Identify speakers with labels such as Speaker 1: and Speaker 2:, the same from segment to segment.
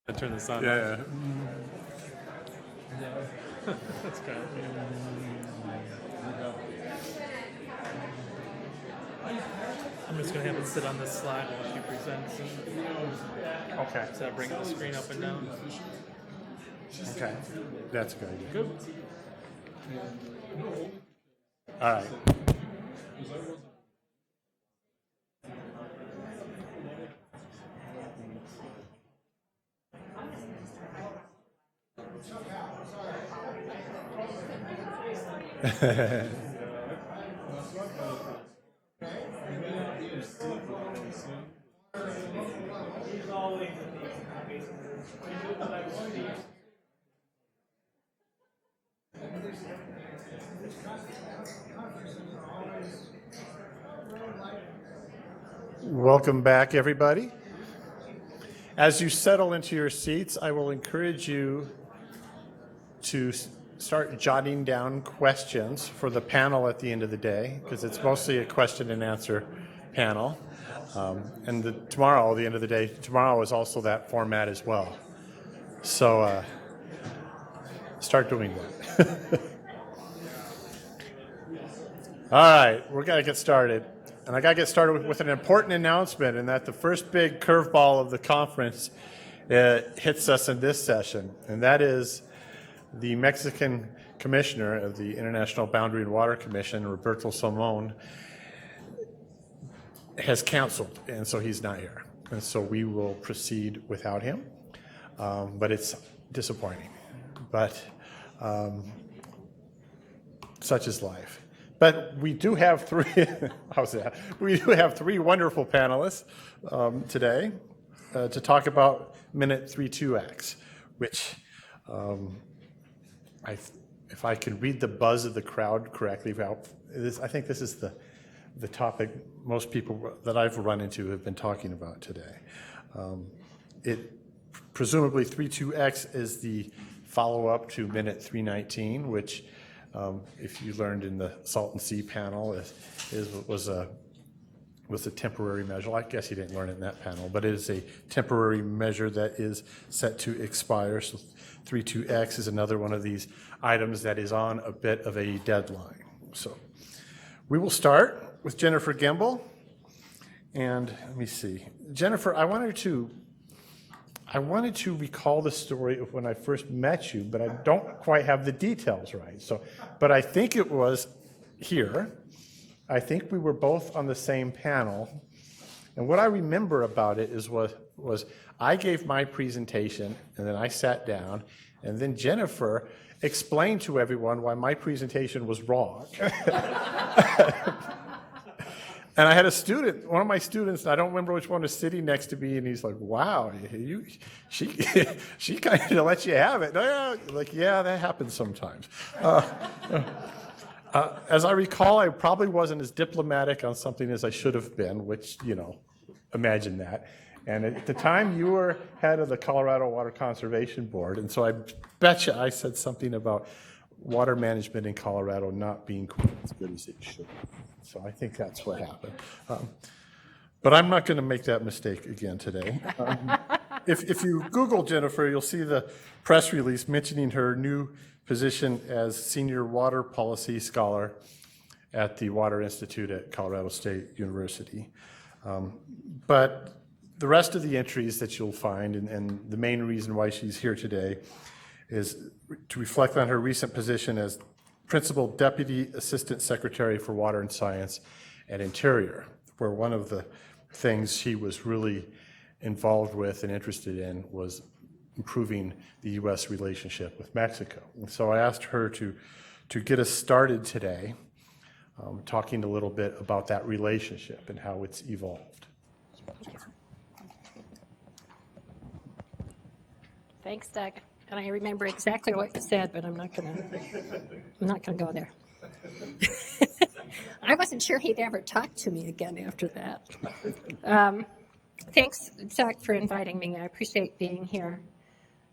Speaker 1: I turn this on.
Speaker 2: Yeah.
Speaker 1: That's good. I'm just going to have it sit on this slide while she presents.
Speaker 2: Okay.
Speaker 1: So I bring the screen up and down.
Speaker 2: Okay. That's a good idea.
Speaker 1: Good.
Speaker 2: All right. Welcome back, everybody. As you settle into your seats, I will encourage you to start jotting down questions for the panel at the end of the day, because it's mostly a question and answer panel. And tomorrow, the end of the day, tomorrow is also that format as well. So start doing that. All right, we're going to get started. And I got to get started with an important announcement, and that the first big curveball of the conference hits us in this session, and that is the Mexican commissioner of the International Boundary and Water Commission, Roberto Salmon, has canceled, and so he's not here. And so we will proceed without him, but it's disappointing. But such is life. But we do have three. How's that? We do have three wonderful panelists today to talk about Minute 32X, which, if I can read the buzz of the crowd correctly, I think this is the topic most people that I've run into have been talking about today. Presumably 32X is the follow-up to Minute 319, which, if you learned in the Salton Sea panel, was a temporary measure. I guess you didn't learn it in that panel, but it is a temporary measure that is set to expire. So 32X is another one of these items that is on a bit of a deadline. So we will start with Jennifer Gimbel. And let me see. Jennifer, I wanted to recall the story of when I first met you, but I don't quite have the details right. But I think it was here. I think we were both on the same panel. And what I remember about it was I gave my presentation, and then I sat down, and then Jennifer explained to everyone why my presentation was wrong. And I had a student, one of my students, I don't remember which one, was sitting next to me, and he's like, "Wow, she kind of lets you have it." Like, yeah, that happens sometimes. As I recall, I probably wasn't as diplomatic on something as I should have been, which, imagine that. And at the time, you were head of the Colorado Water Conservation Board, and so I bet you I said something about water management in Colorado not being quite as good as it should be. So I think that's what happened. But I'm not going to make that mistake again today. If you Google Jennifer, you'll see the press release mentioning her new position as Senior Water Policy Scholar at the Water Institute at Colorado State University. But the rest of the entries that you'll find, and the main reason why she's here today, is to reflect on her recent position as Principal Deputy Assistant Secretary for Water and Science at Interior, where one of the things she was really involved with and interested in was improving the U.S. relationship with Mexico. And so I asked her to get us started today, talking a little bit about that relationship and how it's evolved.
Speaker 3: Thanks, Doug. And I remember exactly what you said, but I'm not gonna go there. I wasn't sure he'd ever talk to me again after that. Thanks, Doug, for inviting me. I appreciate being here.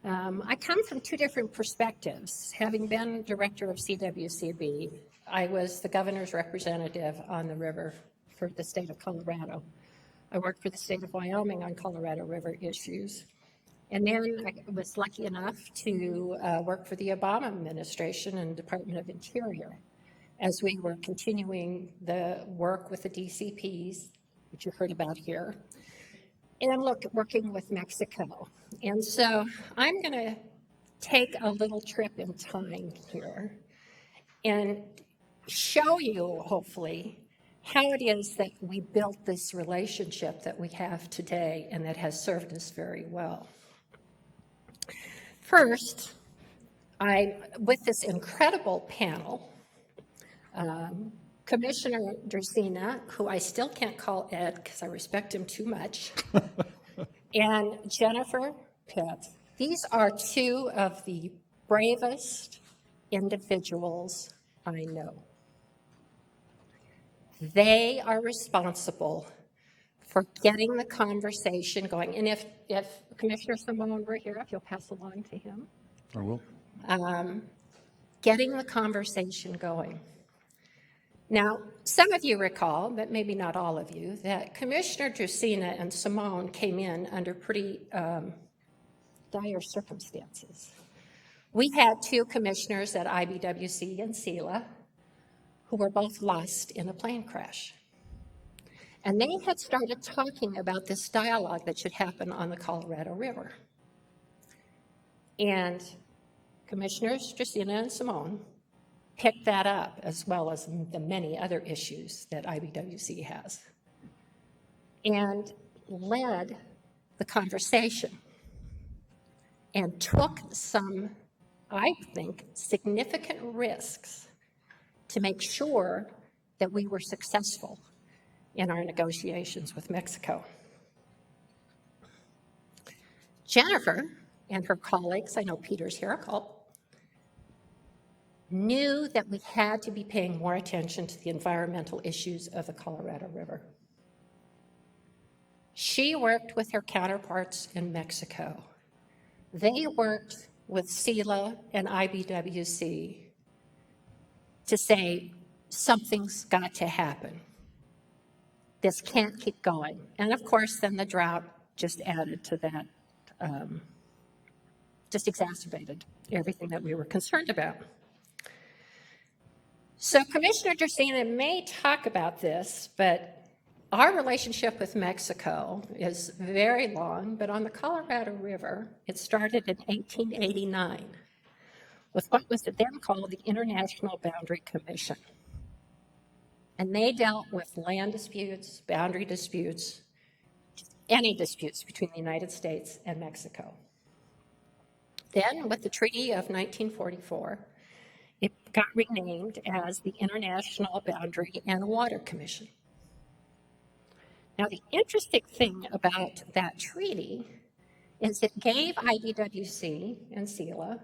Speaker 3: I come from two different perspectives. Having been director of CWCB, I was the governor's representative on the river for the state of Colorado. I worked for the state of Wyoming on Colorado River issues. And then I was lucky enough to work for the Obama administration and Department of Interior as we were continuing the work with the DCPs, which you heard about here, and working with Mexico. And so I'm going to take a little trip in time here and show you, hopefully, how it is that we built this relationship that we have today and that has served us very well. First, with this incredible panel, Commissioner Drzina, who I still can't call Ed because I respect him too much, and Jennifer Pitt. These are two of the bravest individuals I know. They are responsible for getting the conversation going. And if Commissioner Simone were here, if you'll pass along to him.
Speaker 2: I will.
Speaker 3: Getting the conversation going. Now, some of you recall, but maybe not all of you, that Commissioner Drzina and Simone came in under pretty dire circumstances. We had two commissioners at IBWC and SELA who were both lost in a plane crash. And they had started talking about this dialogue that should happen on the Colorado River. And Commissioners Drzina and Simone picked that up, as well as the many other issues that IBWC has, and led the conversation and took some, I think, significant risks to make sure that we were successful in our negotiations with Mexico. Jennifer and her colleagues, I know Peter's here, knew that we had to be paying more attention to the environmental issues of the Colorado River. She worked with her counterparts in Mexico. They worked with SELA and IBWC to say, something's got to happen. This can't keep going. And of course, then the drought just added to that, just exacerbated everything that we were concerned about. So Commissioner Drzina may talk about this, but our relationship with Mexico is very long, but on the Colorado River, it started in 1889 with what was then called the International Boundary Commission. And they dealt with land disputes, boundary disputes, any disputes between the United States and Mexico. Then, with the Treaty of 1944, it got renamed as the International Boundary and Water Commission. Now, the interesting thing about that treaty is it gave IBWC and SELA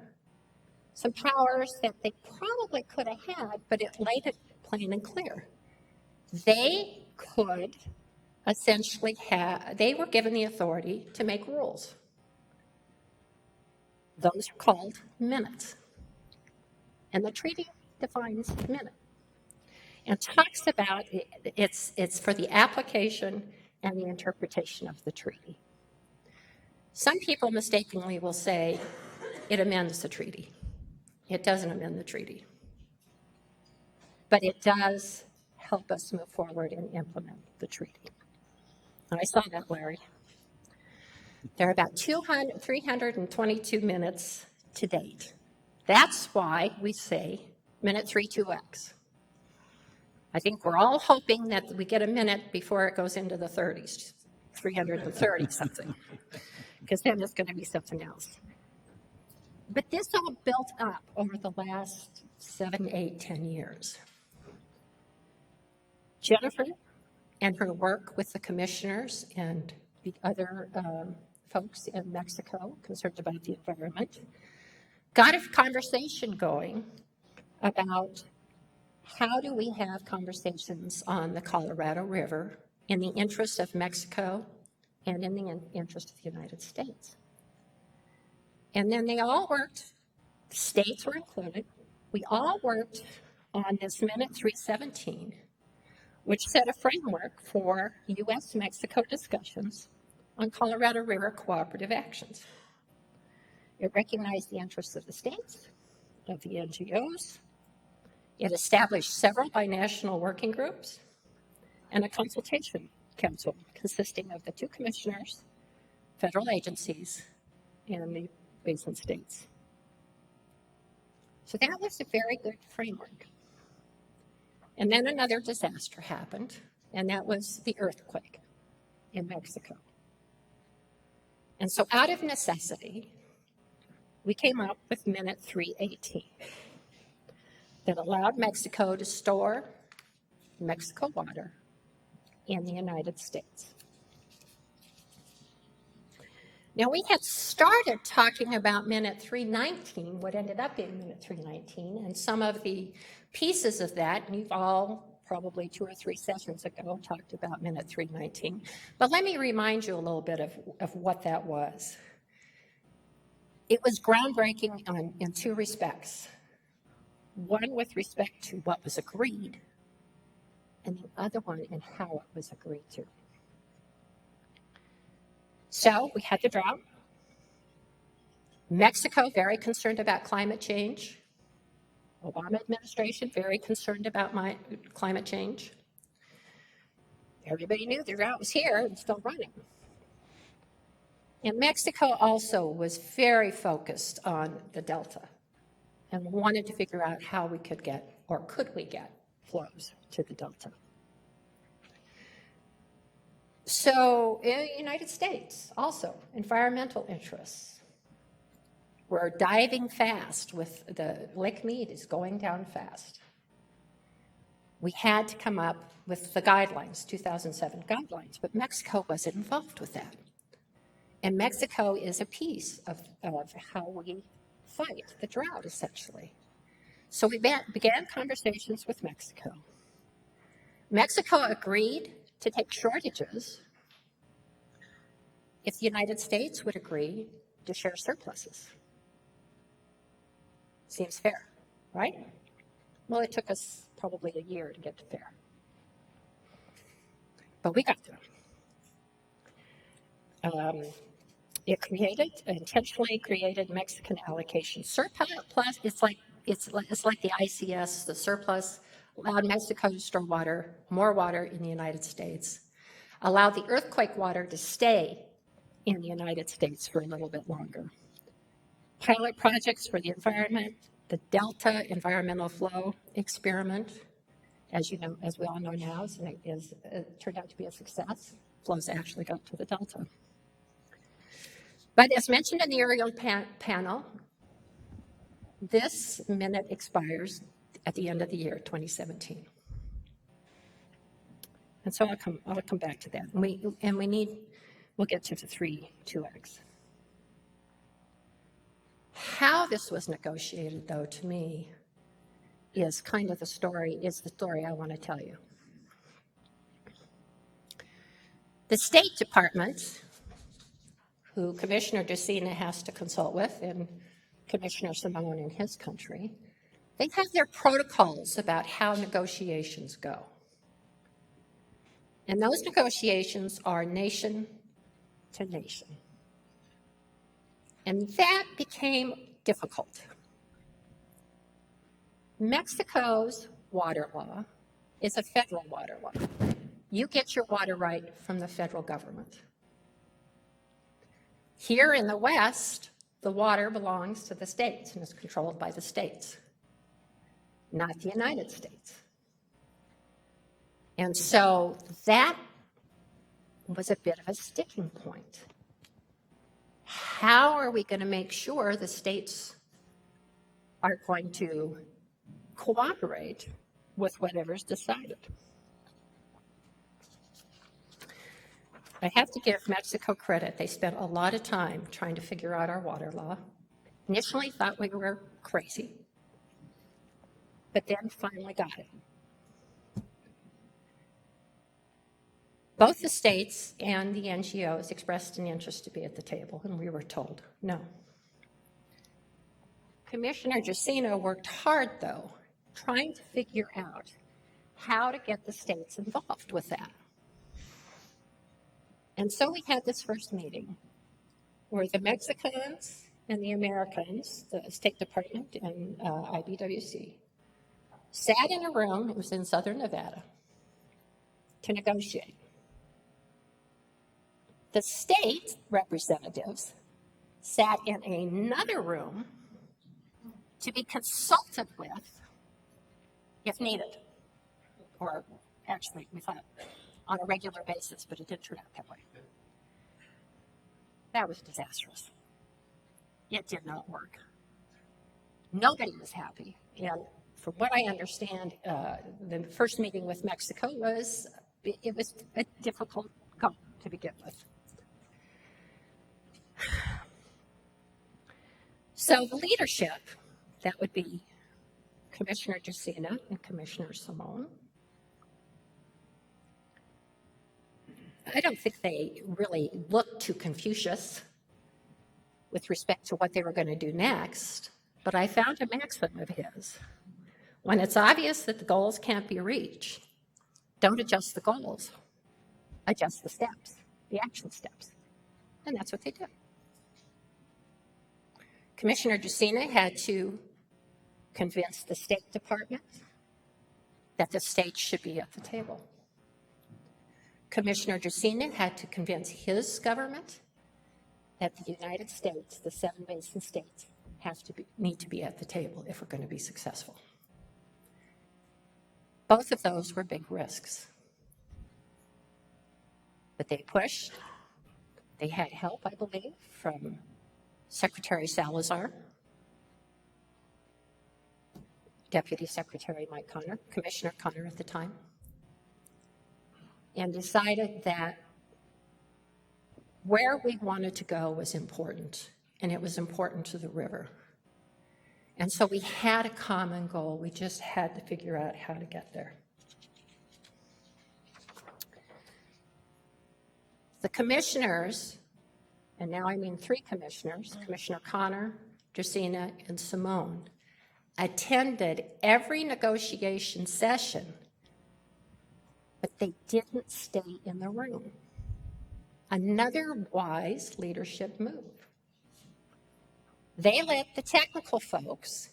Speaker 3: some powers that they probably could have had, but it laid it plain and clear. They could essentially they were given the authority to make rules. Those are called minutes. And the treaty defines minute and talks about it's for the application and the interpretation of the treaty. Some people mistakenly will say it amends the treaty. It doesn't amend the treaty. But it does help us move forward and implement the treaty. And I saw that, Larry. There are about 322 minutes to date. That's why we say minute 32X. I think we're all hoping that we get a minute before it goes into the 30s, 330 something, because then it's going to be something else. But this all built up over the last 7, 8, 10 years. Jennifer and her work with the commissioners and the other folks in Mexico concerned about the environment got a conversation going about how do we have conversations on the Colorado River in the interest of Mexico and in the interest of the United States. And then they all worked, states were included, we all worked on this Minute 317, which set a framework for U.S.-Mexico discussions on Colorado River cooperative actions. It recognized the interests of the states, of the NGOs. It established several binational working groups and a consultation council consisting of the 2 commissioners, federal agencies, and the basin states. So that was a very good framework. And then another disaster happened, and that was the earthquake in Mexico. And so out of necessity, we came up with Minute 318 that allowed Mexico to store Mexico water in the United States. Now, we had started talking about Minute 319, what ended up being Minute 319, and some of the pieces of that, and you've all probably 2 or 3 sessions ago talked about Minute 319. But let me remind you a little bit of what that was. It was groundbreaking in 2 respects. One with respect to what was agreed, and the other one in how it was agreed to. So we had the drought. Mexico, very concerned about climate change. Obama administration, very concerned about climate change. Everybody knew the drought was here and still running. And Mexico also was very focused on the Delta and wanted to figure out how we could get, or could we get, flows to the Delta. So in the United States, also, environmental interests. We're diving fast with the Lake Mead is going down fast. We had to come up with the guidelines, 2007 guidelines, but Mexico wasn't involved with that. And Mexico is a piece of how we fight the drought, essentially. So we began conversations with Mexico. Mexico agreed to take shortages if the United States would agree to share surpluses. Seems fair, right? Well, it took us probably a year to get to fair. But we got there. It intentionally created Mexican allocation surplus. It's like the ICS, the surplus allowed Mexico to store more water in the United States, allowed the earthquake water to stay in the United States for a little bit longer. Pilot projects for the environment, the Delta Environmental Flow Experiment, as you know, as we all know now, turned out to be a success. Flows actually got to the Delta. But as mentioned in the aerial panel, this minute expires at the end of the year, 2017. And so I'll come back to that. We'll get to the 2X. How this was negotiated, though, to me, is kind of the story I want to tell you. The State Department, who Commissioner Ducina has to consult with, and Commissioner Simone in his country, they have their protocols about how negotiations go. And those negotiations are nation to nation. And that became difficult. Mexico's water law is a federal water law. You get your water right from the federal government. Here in the West, the water belongs to the states and is controlled by the states, not the United States. And so that was a bit of a sticking point. How are we going to make sure the states are going to cooperate with whatever's decided? I have to give Mexico credit. They spent a lot of time trying to figure out our water law. Initially thought we were crazy, but then finally got it. Both the states and the NGOs expressed an interest to be at the table, and we were told no. Commissioner Jusino worked hard, though, trying to figure out how to get the states involved with that. And so we had this first meeting where the Mexicans and the Americans, the State Department and IBWC, sat in a room, it was in southern Nevada, to negotiate. The state representatives sat in another room to be consulted with if needed, or actually, we thought on a regular basis, but it didn't turn out that way. That was disastrous. It did not work. Nobody was happy. And from what I understand, the first meeting with Mexico was a difficult go to begin with. So the leadership, that would be Commissioner Jusina and Commissioner Simone. I don't think they really looked too Confucius with respect to what they were going to do next, but I found a maxim of his. When it's obvious that the goals can't be reached, don't adjust the goals, adjust the steps, the action steps. And that's what they did. Commissioner Jusina had to convince the State Department that the states should be at the table. Commissioner Jusina had to convince his government that the United States, the 7 basin states, need to be at the table if we're going to be successful. Both of those were big risks. But they pushed. They had help, I believe, from Secretary Salazar, Deputy Secretary Mike Connor, Commissioner Connor at the time, and decided that where we wanted to go was important, and it was important to the river. And so we had a common goal. We just had to figure out how to get there. The commissioners, and now I mean 3 commissioners, Commissioner Connor, Jusina, and Simone, attended every negotiation session, but they didn't stay in the room. Another wise leadership move. They let the technical folks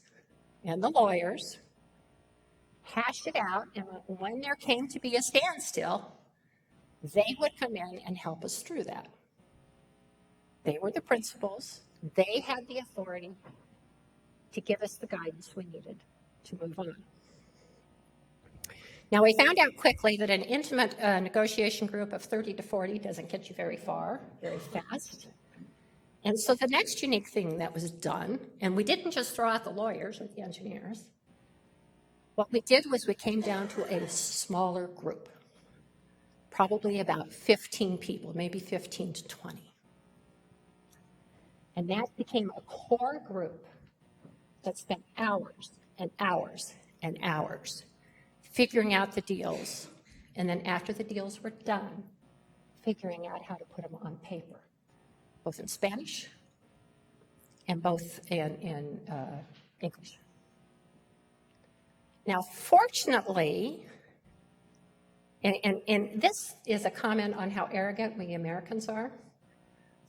Speaker 3: and the lawyers hash it out, and when there came to be a standstill, they would come in and help us through that. They were the principals. They had the authority to give us the guidance we needed to move on. Now, we found out quickly that an intimate negotiation group of 30 to 40 doesn't get you very far, very fast. And so the next unique thing that was done, and we didn't just throw out the lawyers or the engineers, what we did was we came down to a smaller group, probably about 15 people, maybe 15 to 20. And that became a core group that spent hours and hours and hours figuring out the deals, and then after the deals were done, figuring out how to put them on paper, both in Spanish and both in English. Now, fortunately, and this is a comment on how arrogant we Americans are,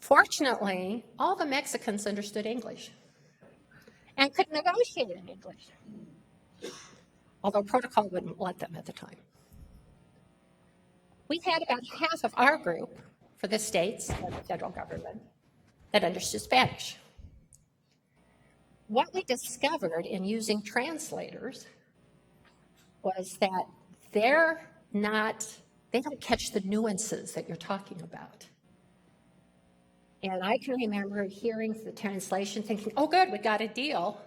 Speaker 3: fortunately, all the Mexicans understood English and could negotiate in English, although protocol wouldn't let them at the time. We had about half of our group for the states and the federal government that understood Spanish. What we discovered in using translators was that they don't catch the nuances that you're talking about. And I can remember hearing the translation thinking, oh good, we got a deal.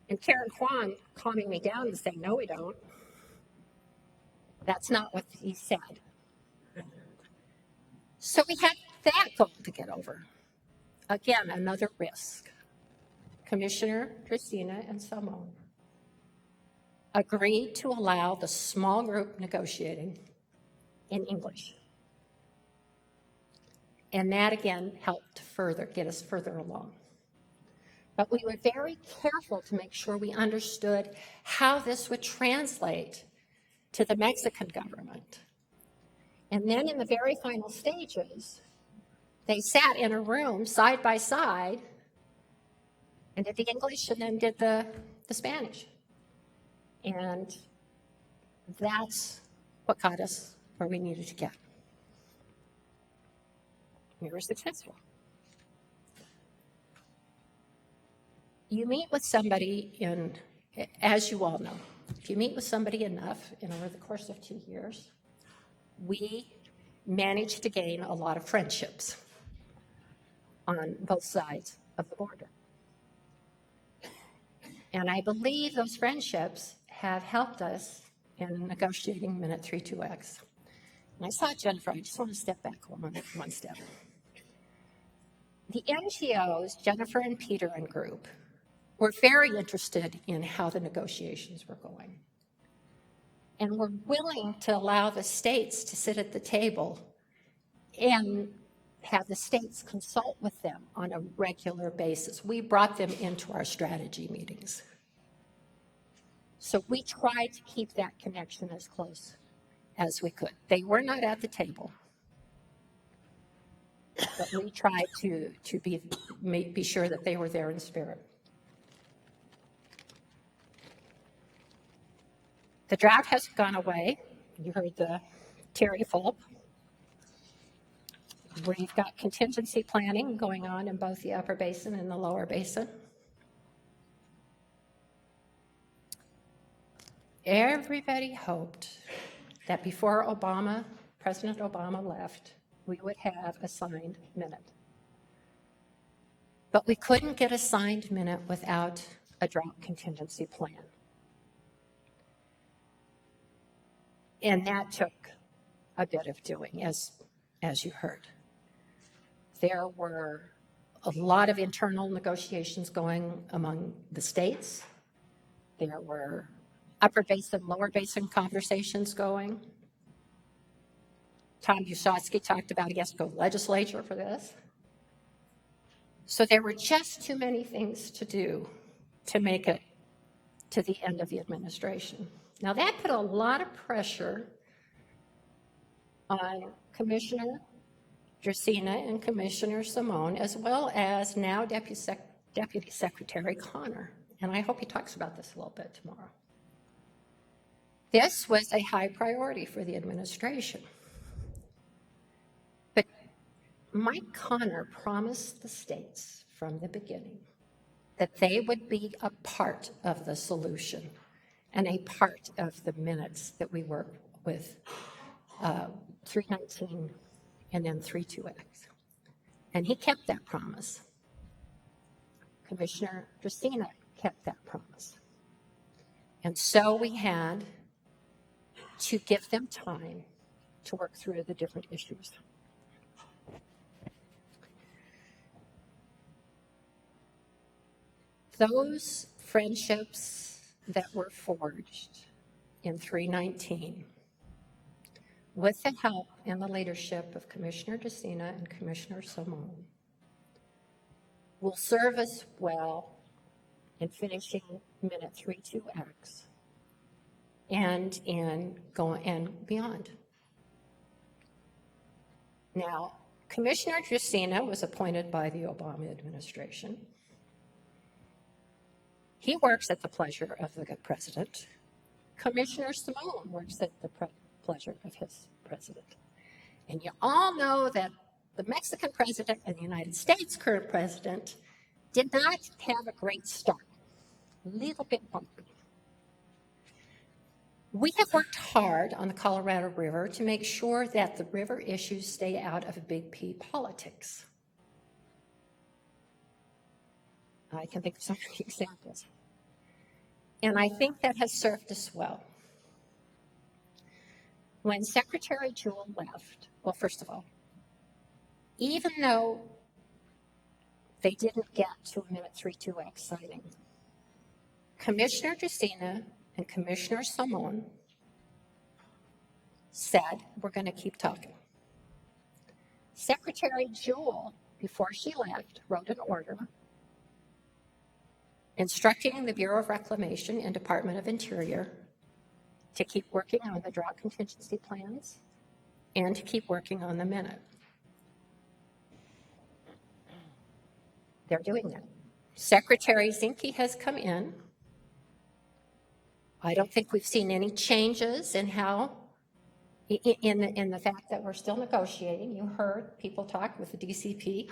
Speaker 3: And Karen Kwan calming me down and saying, no, we don't. That's not what he said. So we had that goal to get over. Again, another risk. Commissioner Jusina and Simone agreed to allow the small group negotiating in English. And that, again, helped get us further along. But we were very careful to make sure we understood how this would translate to the Mexican government. And then in the very final stages, They sat in a room side by side and did the English and then did the Spanish. And that's what got us where we needed to get. We were successful. You meet with somebody as you all know, if you meet with somebody enough over the course of 2 years, we managed to gain a lot of friendships on both sides of the border. And I believe those friendships have helped us in negotiating Minute 32X. And I saw Jennifer, I just want to step back one step. The NGOs, Jennifer and Peter and group, were very interested in how the negotiations were going. And were willing to allow the states to sit at the table and have the states consult with them on a regular basis. We brought them into our strategy meetings. So we tried to keep that connection as close as we could. They were not at the table, but we tried to be sure that they were there in spirit. The drought has gone away. You heard the Terry Fulp. We've got contingency planning going on in both the upper basin and the lower basin. Everybody hoped that before President Obama left, we would have a signed minute. But we couldn't get a signed minute without a drought contingency plan. And that took a bit of doing, as you heard. There were a lot of internal negotiations going among the states. There were upper basin, lower basin conversations going. Tom Ushotsky talked about he has to go to the legislature for this. So there were just too many things to do to make it to the end of the administration. Now that put a lot of pressure on Commissioner Dresina and Commissioner Simone, as well as now Deputy Secretary Connor. And I hope he talks about this a little bit tomorrow. This was a high priority for the administration. But Mike Connor promised the states from the beginning that they would be a part of the solution and a part of the minutes that we work with 319 and then 32X. And he kept that promise. Commissioner Dresina kept that promise. And so we had to give them time to work through the different issues. Those friendships that were forged in 319, with the help and the leadership of Commissioner Dresina and Commissioner Simone, will serve us well in finishing Minute 32X and beyond. Now, Commissioner Dresina was appointed by the Obama administration. He works at the pleasure of the president. Commissioner Simone works at the pleasure of his president. And you all know that the Mexican president and the United States current president did not have a great start. A little bit bumpy. We have worked hard on the Colorado River to make sure that the river issues stay out of Big P politics. I can think of some examples. And I think that has served us well. When Secretary Jewell left, well, first of all, even though they didn't get to a Minute 32X signing, Commissioner Dresina and Commissioner Simone said, we're going to keep talking. Secretary Jewell, before she left, wrote an order instructing the Bureau of Reclamation and Department of Interior to keep working on the drought contingency plans and to keep working on the minute. they're doing that. Secretary Zinke has come in. I don't think we've seen any changes in how, in the fact that we're still negotiating. You heard people talk with the DCP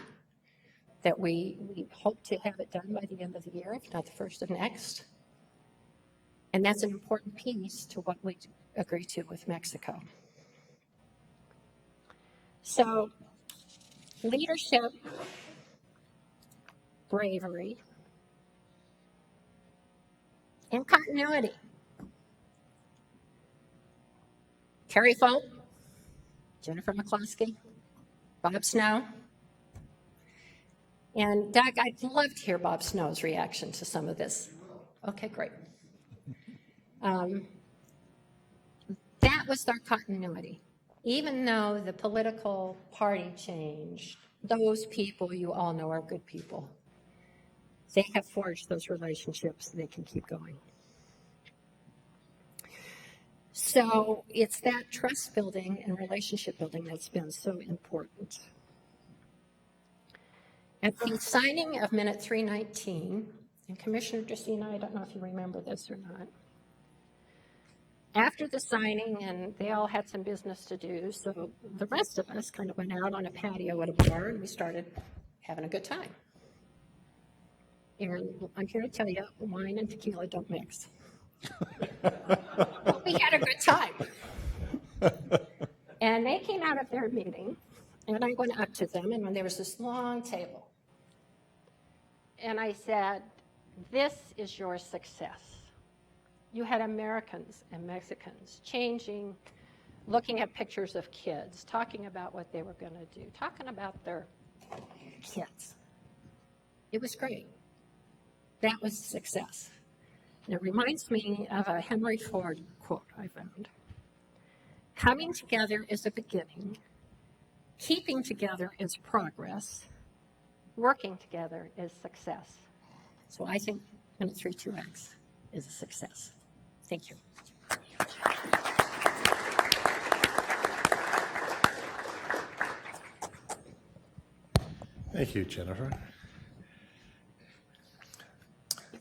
Speaker 3: that we hope to have it done by the end of the year, if not the first of next. And that's an important piece to what we agree to with Mexico. So, leadership, bravery, and continuity. Terry Folk, Jennifer McCloskey, Bob Snow. And Doug, I'd love to hear Bob Snow's reaction to some of this. Okay, great. That was their continuity. Even though the political party changed, those people you all know are good people. They have forged those relationships. They can keep going. So it's that trust building and relationship building that's been so important. At the signing of Minute 319, and Commissioner Justina, I don't know if you remember this or not, after the signing, and they all had some business to do, so the rest of us kind of went out on a patio at a bar, and we started having a good time. And I'm here to tell you, wine and tequila don't mix. But we had a good time. And they came out of their meeting, and I went up to them, and there was this long table. And I said, this is your success. You had Americans and Mexicans changing, looking at pictures of kids, talking about what they were going to do, talking about their kids. It was great. That was success. And it reminds me of a Henry Ford quote I found. Coming together is a beginning. Keeping together is progress. Working together is success. So I think Minute 32X is a success. Thank you.
Speaker 2: Thank you, Jennifer.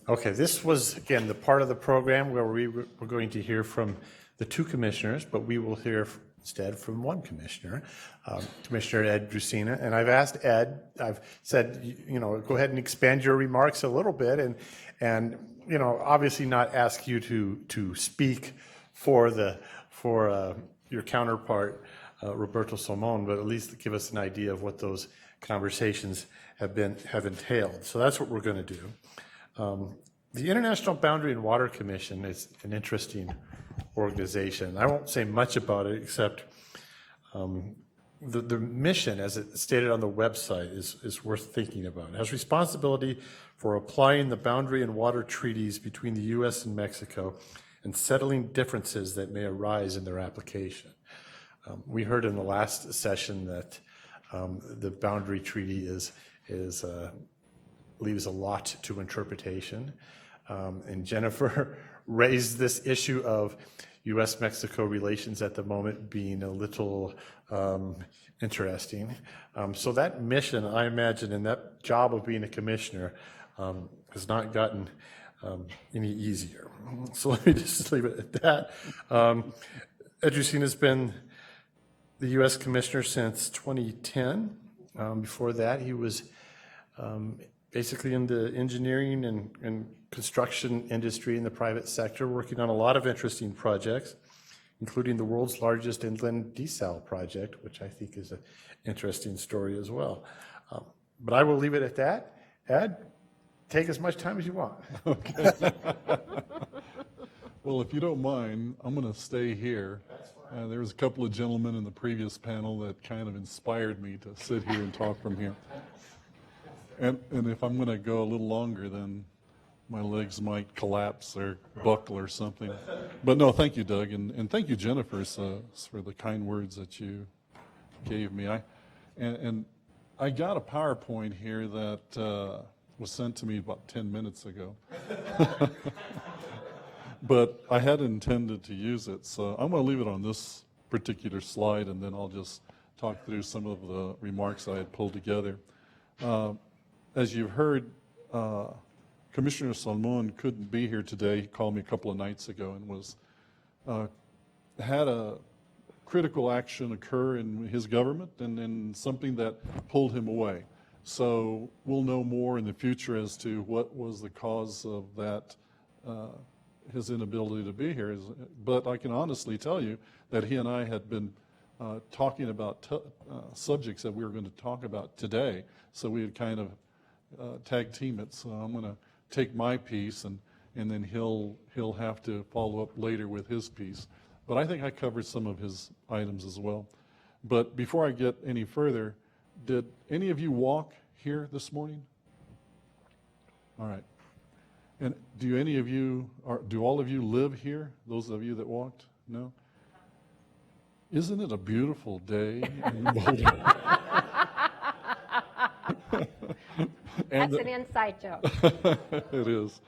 Speaker 2: Okay, this was, again, the part of the program where we're going to hear from the two commissioners, but we will hear instead from one commissioner, Commissioner Ed Drusina. And I've asked Ed, I've said, go ahead and expand your remarks a little bit and obviously not ask you to speak for your counterpart, Roberto Salmon, but at least give us an idea of what those conversations have entailed. So that's what we're going to do. The International Boundary and Water Commission is an interesting organization. I won't say much about it except the mission, as it stated on the website, is worth thinking about. It has responsibility for applying the boundary and water treaties between the U.S. and Mexico and settling differences that may arise in their application. We heard in the last session that the boundary treaty leaves a lot to interpretation. And Jennifer raised this issue of U.S.-Mexico relations at the moment being a little interesting. So that mission, I imagine, and that job of being a commissioner has not gotten any easier. So let me just leave it at that. Ed Drusina has been the U.S. commissioner since 2010. Before that, he was basically in the engineering and construction industry in the private sector, working on a lot of interesting projects, including the world's largest inland desal project, which I think is an interesting story as well. But I will leave it at that. Ed, take as much time as you want.
Speaker 4: Okay. Well, if you don't mind, I'm going to stay here. There was a couple of gentlemen in the previous panel that kind of inspired me to sit here and talk from here. And if I'm going to go a little longer, then my legs might collapse or buckle or something. But no, thank you, Doug, and thank you, Jennifer, for the kind words that you gave me. And I got a PowerPoint here that was sent to me about 10 minutes ago. But I had intended to use it, so I'm going to leave it on this particular slide, and then I'll just talk through some of the remarks I had pulled together. as you've heard, Commissioner Salmon couldn't be here today. He called me a couple of nights ago and was had a critical action occur in his government and something that pulled him away. So we'll know more in the future as to what was the cause of that, his inability to be here. But I can honestly tell you that he and I had been talking about subjects that we were going to talk about today. So we had kind of tag team it. So I'm going to take my piece and then he'll have to follow up later with his piece. But I think I covered some of his items as well. But before I get any further, did any of you walk here this morning? All right. And do any of you, or do all of you live here? Those of you that walked? No? Isn't it a beautiful day in Boulder?
Speaker 3: That's an inside joke.
Speaker 4: It is.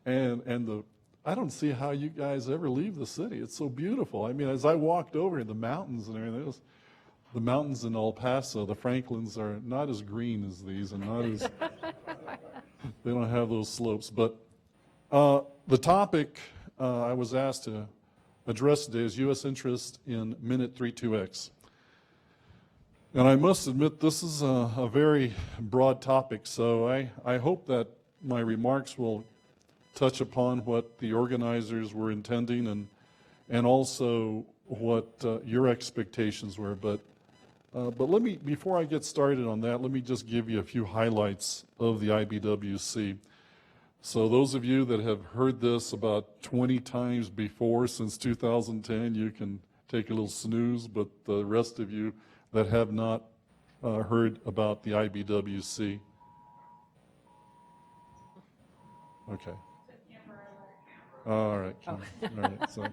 Speaker 4: And I don't see how you guys ever leave the city. It's so beautiful. I mean, as I walked over the mountains and everything, the mountains in El Paso, the Franklins are not as green as these and not as, they don't have those slopes. But the topic I was asked to address today is U.S. interest in Minute 32X. And I must admit, this is a very broad topic, so I hope that my remarks will touch upon what the organizers were intending and also what your expectations were. But let me, before I get started on that, let me just give you a few highlights of the IBWC. So those of you that have heard this about 20 times before since 2010, you can take a little snooze, but the rest of you that have not heard about the IBWC. Okay. All right. All right. So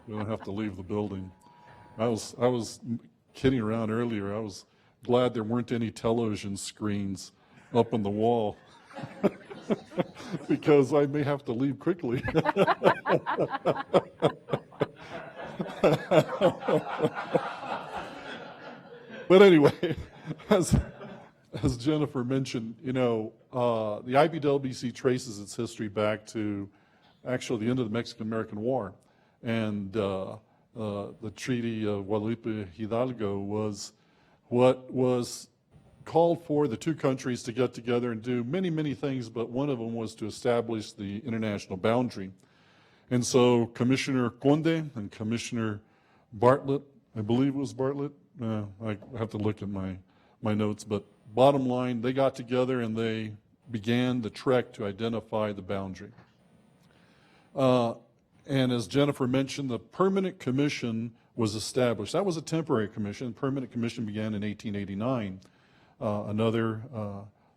Speaker 4: we don't have to leave the building. I was kidding around earlier. I was glad there weren't any television screens up on the wall because I may have to leave quickly. But anyway, as Jennifer mentioned, you know, the IBWC traces its history back to actually the end of the Mexican-American War. And the Treaty of Guadalupe Hidalgo was what was called for the two countries to get together and do many, many things, but one of them was to establish the international boundary. And so Commissioner Conde and Commissioner Bartlett, I believe it was Bartlett, I have to look at my notes, but bottom line, they got together and they began the trek to identify the boundary. And as Jennifer mentioned, the Permanent Commission was established. That was a temporary commission. The Permanent Commission began in 1889. Another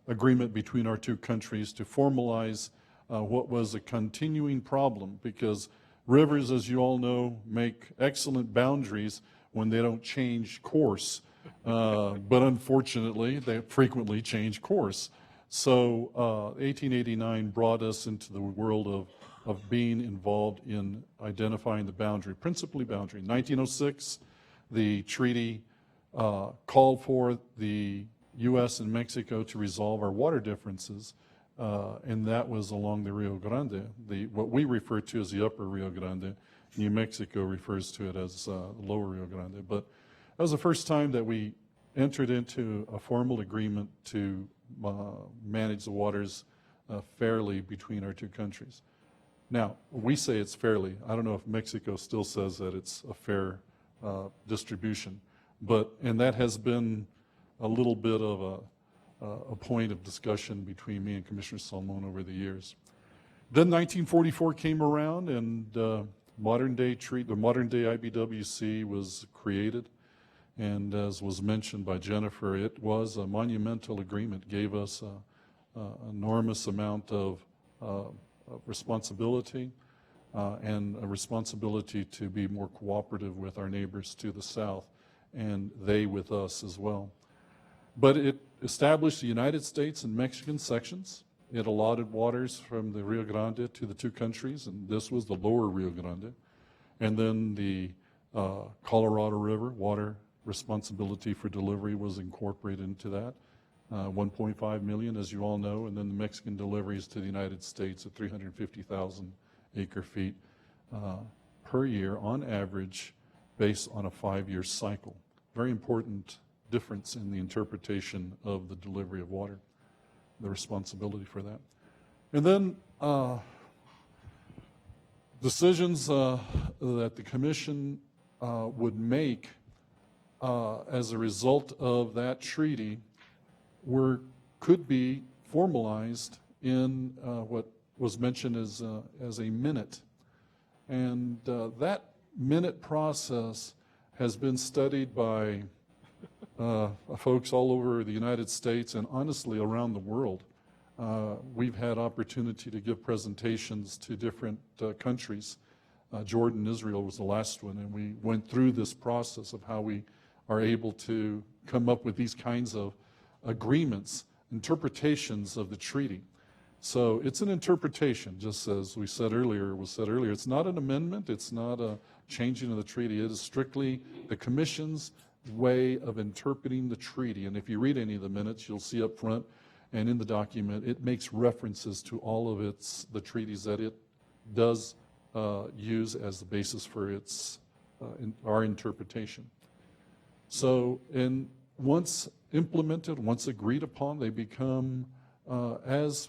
Speaker 4: agreement between our two countries to formalize what was a continuing problem, because rivers, as you all know, make excellent boundaries when they don't change course. But unfortunately, they frequently change course. So 1889 brought us into the world of being involved in identifying the boundary, principally boundary. 1906, the treaty called for the U.S. and Mexico to resolve our water differences, and that was along the Rio Grande, what we refer to as the upper Rio Grande. New Mexico refers to it as lower Rio Grande. But that was the first time that we entered into a formal agreement to manage the waters fairly between our two countries. Now, we say it's fairly. I don't know if Mexico still says that it's a fair distribution, and that has been a little bit of a point of discussion between me and Commissioner Salmon over the years. Then 1944 came around, and the modern day IBWC was created. And as was mentioned by Jennifer, it was a monumental agreement, gave us an enormous amount of responsibility and a responsibility to be more cooperative with our neighbors to the south, and they with us as well. But it established the United States and Mexican sections. It allotted waters from the Rio Grande to the two countries, and this was the lower Rio Grande. And then the Colorado River water responsibility for delivery was incorporated into that. 1.5 million, as you all know, and then the Mexican deliveries to the United States at 350,000 acre feet per year on average, based on a 5-year cycle. Very important difference in the interpretation of the delivery of water, the responsibility for that. And then decisions that the Commission would make as a result of that treaty could be formalized in what was mentioned as a minute. And that minute process has been studied by folks all over the United States and honestly around the world. We've had opportunity to give presentations to different countries. Jordan, Israel was the last one, and we went through this process of how we are able to come up with these kinds of agreements, interpretations of the treaty. So it's an interpretation, just as was said earlier. It's not an amendment, it's not a changing of the treaty. It is strictly the Commission's way of interpreting the treaty. And if you read any of the minutes, you'll see up front and in the document, it makes references to all of the treaties that it does use as the basis for our interpretation. So, and once implemented, once agreed upon, they become as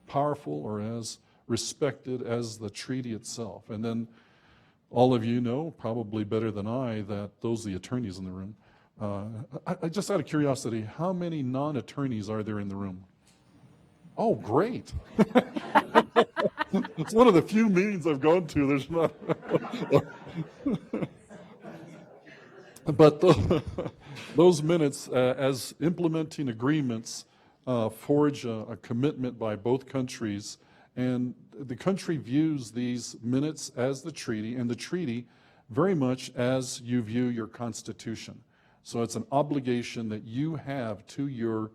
Speaker 4: powerful or as respected as the treaty itself. And then all of you know, probably better than I, that those are the attorneys in the room. I just out of curiosity, how many non-attorneys are there in the room? Oh, great. It's one of the few meetings I've gone to. There's not. But those minutes, as implementing agreements, forge a commitment by both countries, and the country views these minutes as the treaty, and the treaty very much as you view your Constitution. So it's an obligation that you have to your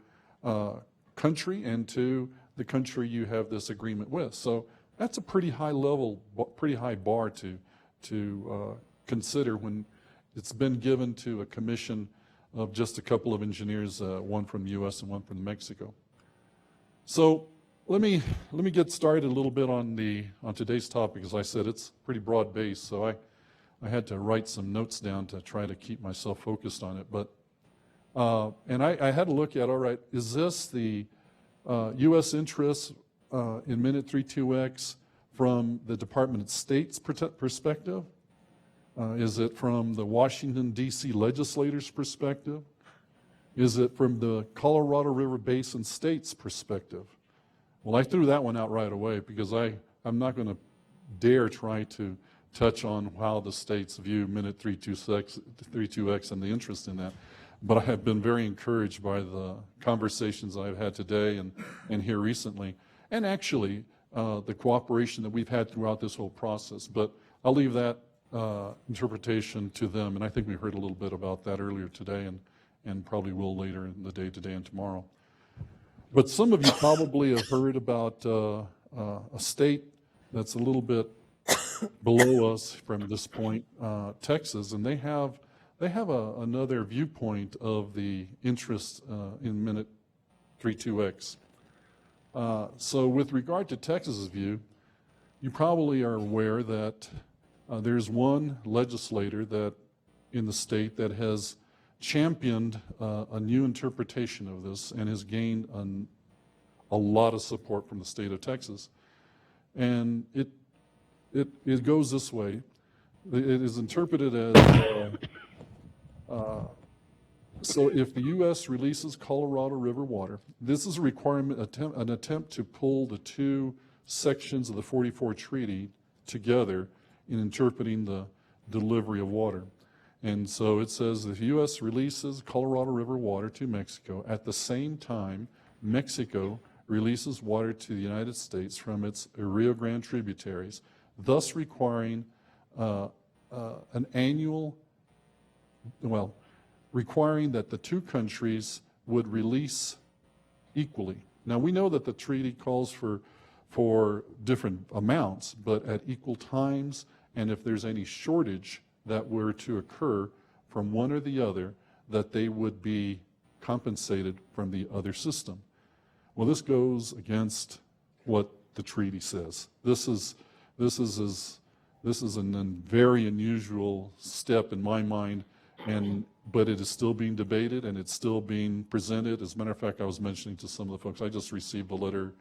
Speaker 4: country and to the country you have this agreement with. So that's a pretty high level, pretty high bar to consider when it's been given to a commission of just a couple of engineers, one from the U.S. and one from Mexico. So let me get started a little bit on today's topic. As I said, it's pretty broad based, so I had to write some notes down to try to keep myself focused on it. But and I had to look at, all right, is this the U.S. interest in Minute 32X from the Department of State's perspective? Is it from the Washington, D.C. legislators' perspective? Is it from the Colorado River Basin state's perspective? Well, I threw that one out right away because I'm not going to dare try to touch on how the states view Minute 32X and the interest in that. But I have been very encouraged by the conversations I've had today and here recently, and actually the cooperation that we've had throughout this whole process. But I'll leave that interpretation to them, and I think we heard a little bit about that earlier today and probably will later in the day today and tomorrow. But some of you probably have heard about a state that's a little bit below us from this point, Texas, and they have another viewpoint of the interest in Minute 32X. So with regard to Texas's view, you probably are aware that there's one legislator that in the state that has championed a new interpretation of this and has gained a lot of support from the state of Texas. And it goes this way. It is interpreted as so if the U.S. releases Colorado River water, this is a requirement, an attempt to pull the two sections of the 44 treaty together in interpreting the delivery of water. And so it says if the U.S. releases Colorado River water to Mexico, at the same time, Mexico releases water to the United States from its Rio Grande tributaries, thus requiring requiring that the two countries would release equally. Now we know that the treaty calls for different amounts, but at equal times, and if there's any shortage that were to occur from one or the other, that they would be compensated from the other system. Well, this goes against what the treaty says. This is a very unusual step in my mind, but it is still being debated and it's still being presented. As a matter of fact, I was mentioning to some of the folks, I just received a letter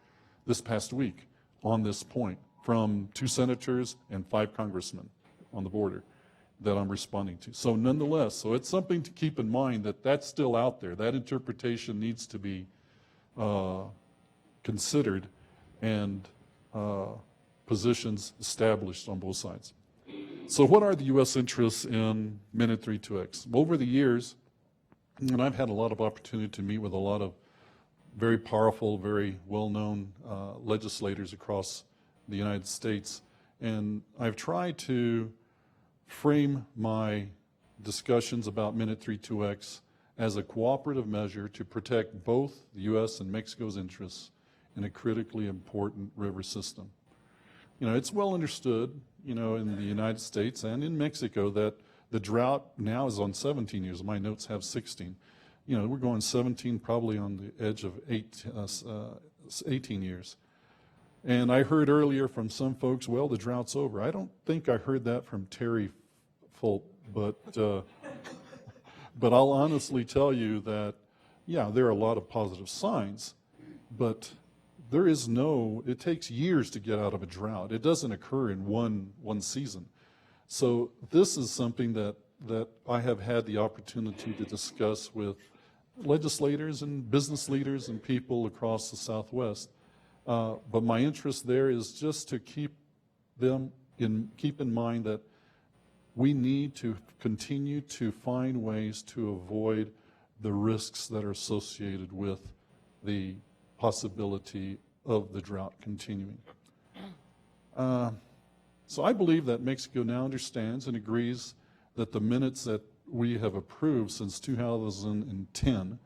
Speaker 4: this past week on this point from 2 senators and 5 congressmen on the border that I'm responding to. So nonetheless, so it's something to keep in mind that that's still out there. That interpretation needs to be considered and positions established on both sides. So what are the U.S. interests in Minute 3.2x? Over the years, and I've had a lot of opportunity to meet with a lot of very powerful, very well-known legislators across the United States, and I've tried to frame my discussions about Minute 3.2x as a cooperative measure to protect both the U.S. and Mexico's interests in a critically important river system. You know, it's well understood, you know, in the United States and in Mexico that the drought now is on 17 years. My notes have 16. You know, we're going 17, probably on the edge of 18 years. And I heard earlier from some folks, well, the drought's over. I don't think I heard that from Terry Fulp, but I'll honestly tell you that, yeah, there are a lot of positive signs, but there is it takes years to get out of a drought. It doesn't occur in one season. So this is something that I have had the opportunity to discuss with legislators and business leaders and people across the Southwest. But my interest there is just to keep in mind that we need to continue to find ways to avoid the risks that are associated with the possibility of the drought continuing. So I believe that Mexico now understands and agrees that the minutes that we have approved since 2010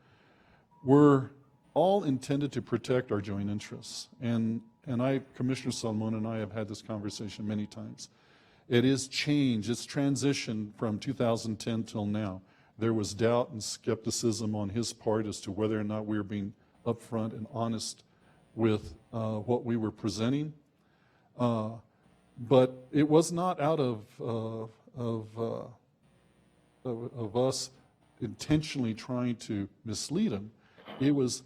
Speaker 4: were all intended to protect our joint interests. And Commissioner Salmon and I have had this conversation many times. It is change, it's transition from 2010 till now. There was doubt and skepticism on his part as to whether or not we were being upfront and honest with what we were presenting. But it was not out of us intentionally trying to mislead him. It was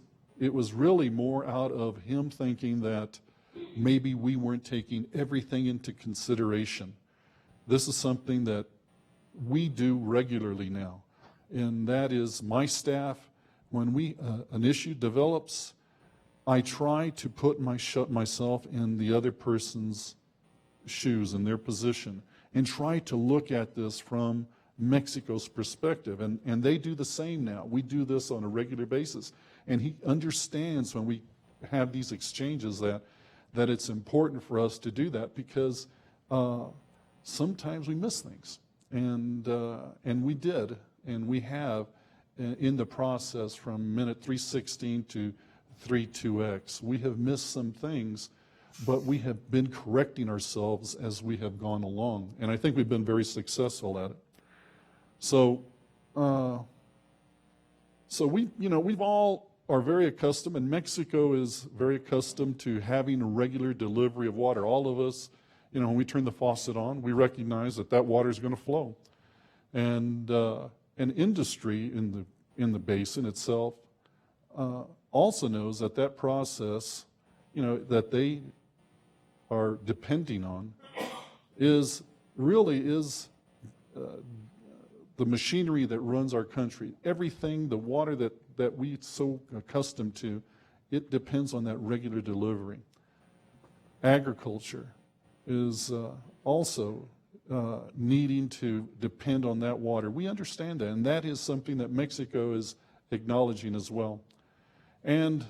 Speaker 4: really more out of him thinking that maybe we weren't taking everything into consideration. This is something that we do regularly now, and that is my staff, when an issue develops, I try to put myself in the other person's shoes, in their position, and try to look at this from Mexico's perspective. And they do the same now. We do this on a regular basis. And he understands when we have these exchanges that it's important for us to do that, because sometimes we miss things. And we did, and we have in the process from minute 316 to 3.2x. We have missed some things, but we have been correcting ourselves as we have gone along. And I think we've been very successful at it. So we've all are very accustomed, and Mexico is very accustomed to having a regular delivery of water. All of us, when we turn the faucet on, we recognize that water is going to flow. And industry in the basin itself also knows that process, that they are depending on is the machinery that runs our country. Everything, the water that we so accustomed to, it depends on that regular delivery. Agriculture is also needing to depend on that water. We understand that, and that is something that Mexico is acknowledging as well. And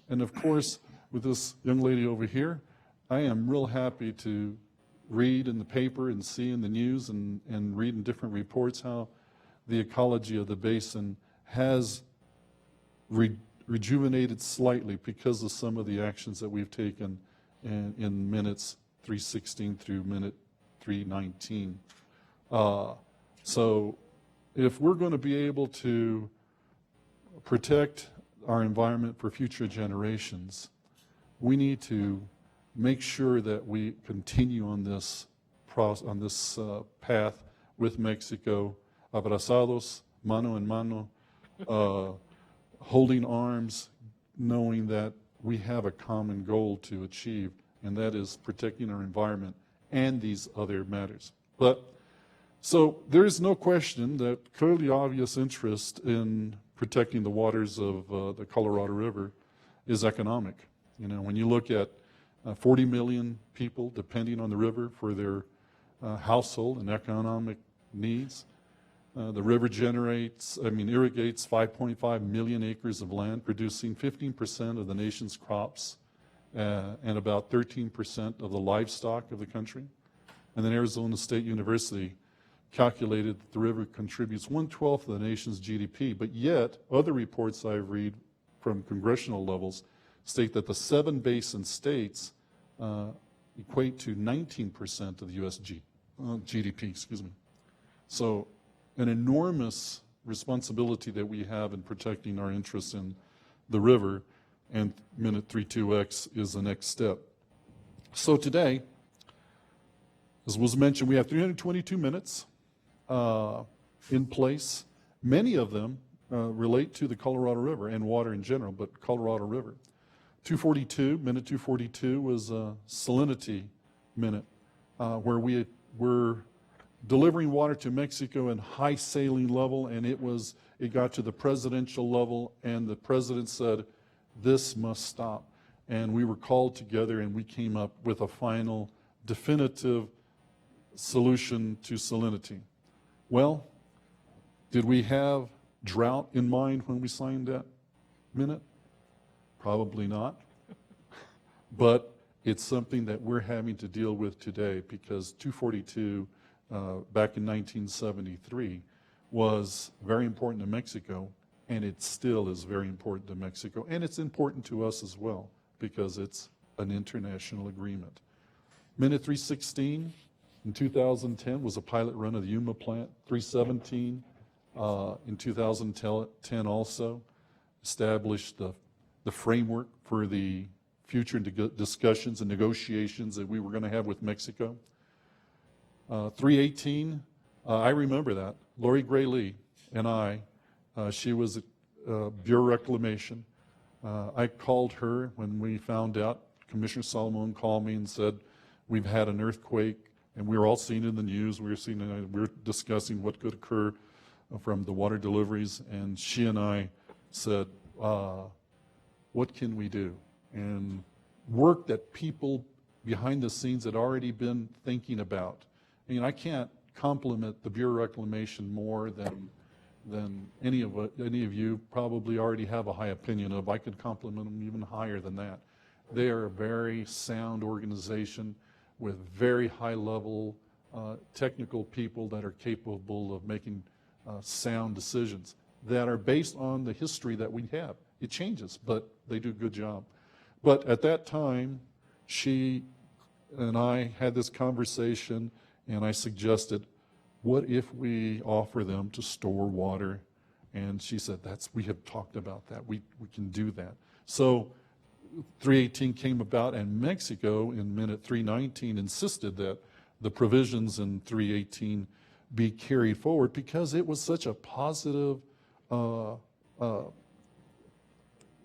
Speaker 4: of course, with this young lady over here, I am real happy to read in the paper and see in the news and read in different reports how the ecology of the basin has rejuvenated slightly because of some of the actions that we've taken in minutes 316 through minute 319. So if we're going to be able to protect our environment for future generations, we need to make sure that we continue on this path with Mexico, abrazados, mano en mano, holding arms, knowing that we have a common goal to achieve, and that is protecting our environment and these other matters. So there is no question that clearly obvious interest in protecting the waters of the Colorado River is economic. You know, when you look at 40 million people depending on the river for their household and economic needs, the river irrigates 5.5 million acres of land, producing 15% of the nation's crops and about 13% of the livestock of the country. And then Arizona State University calculated that the river contributes 1/12 of the nation's GDP, but yet other reports I read from congressional levels state that the 7 basin states equate to 19% of the U.S. GDP. So an enormous responsibility that we have in protecting our interests in the river, and Minute 32X is the next step. So today, as was mentioned, we have 322 minutes in place. Many of them relate to the Colorado River and water in general, but Colorado River. Minute 242 was a salinity minute, where we were delivering water to Mexico in high saline level, and it got to the presidential level, and the president said, this must stop. And we were called together and we came up with a final definitive solution to salinity. Well, did we have drought in mind when we signed that minute? Probably not. But it's something that we're having to deal with today, because 242 back in 1973 was very important to Mexico, and it still is very important to Mexico, and it's important to us as well because it's an international agreement. Minute 316 in 2010 was a pilot run of the Yuma plant. 317 in 2010 also established the framework for the future discussions and negotiations that we were going to have with Mexico. 318, I remember that. Lori Gray Lee and I, she was at Bureau Reclamation. I called her when we found out. Commissioner Solomon called me and said, we've had an earthquake, and we were all seeing it in the news. We were discussing what could occur from the water deliveries, and she and I said, what can we do? And work that people behind the scenes had already been thinking about. I mean, I can't compliment the Bureau of Reclamation more than any of you probably already have a high opinion of. I could compliment them even higher than that. They are a very sound organization with very high-level technical people that are capable of making sound decisions that are based on the history that we have. It changes, but they do a good job. But at that time, she and I had this conversation, and I suggested, what if we offer them to store water? And she said, we have talked about that. We can do that. So 318 came about, and Mexico in minute 319 insisted that the provisions in 318 be carried forward because it was such a positive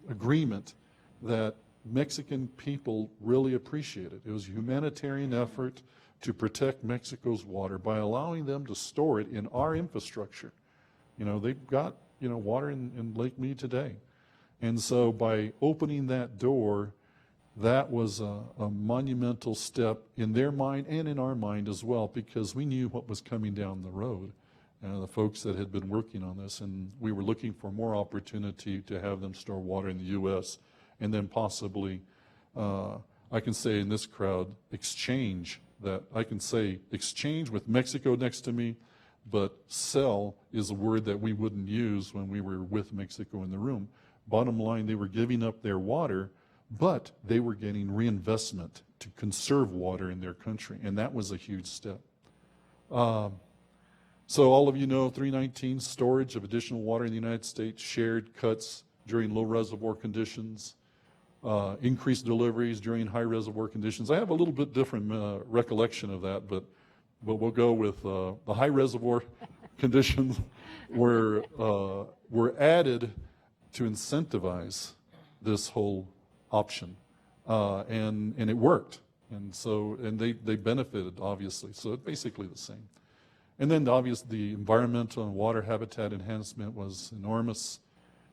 Speaker 4: agreement that Mexican people really appreciated. It was a humanitarian effort to protect Mexico's water by allowing them to store it in our infrastructure. You know, they've got, water in Lake Mead today. And so by opening that door, that was a monumental step in their mind and in our mind as well, because we knew what was coming down the road. The folks that had been working on this, and we were looking for more opportunity to have them store water in the U.S. and then possibly, I can say in this crowd, exchange with Mexico next to me, but sell is a word that we wouldn't use when we were with Mexico in the room. Bottom line, they were giving up their water, but they were getting reinvestment to conserve water in their country, and that was a huge step. So all of you know 319, storage of additional water in the United States, shared cuts during low reservoir conditions, increased deliveries during high reservoir conditions. I have a little bit different recollection of that, but we'll go with the high reservoir conditions were added to incentivize this whole option, and it worked, and they benefited obviously. So it's basically the same. And then the environmental and water habitat enhancement was enormous.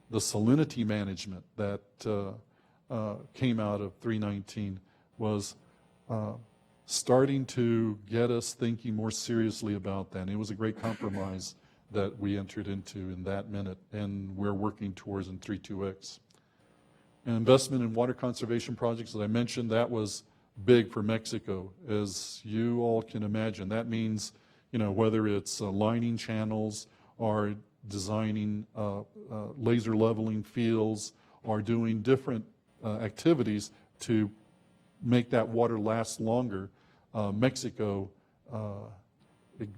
Speaker 4: The salinity management that came out of 319 was starting to get us thinking more seriously about that. And it was a great compromise that we entered into in that minute, and we're working towards in 32X. And investment in water conservation projects, as I mentioned, that was big for Mexico, as you all can imagine. That means, whether it's lining channels or designing laser leveling fields or doing different activities to make that water last longer, Mexico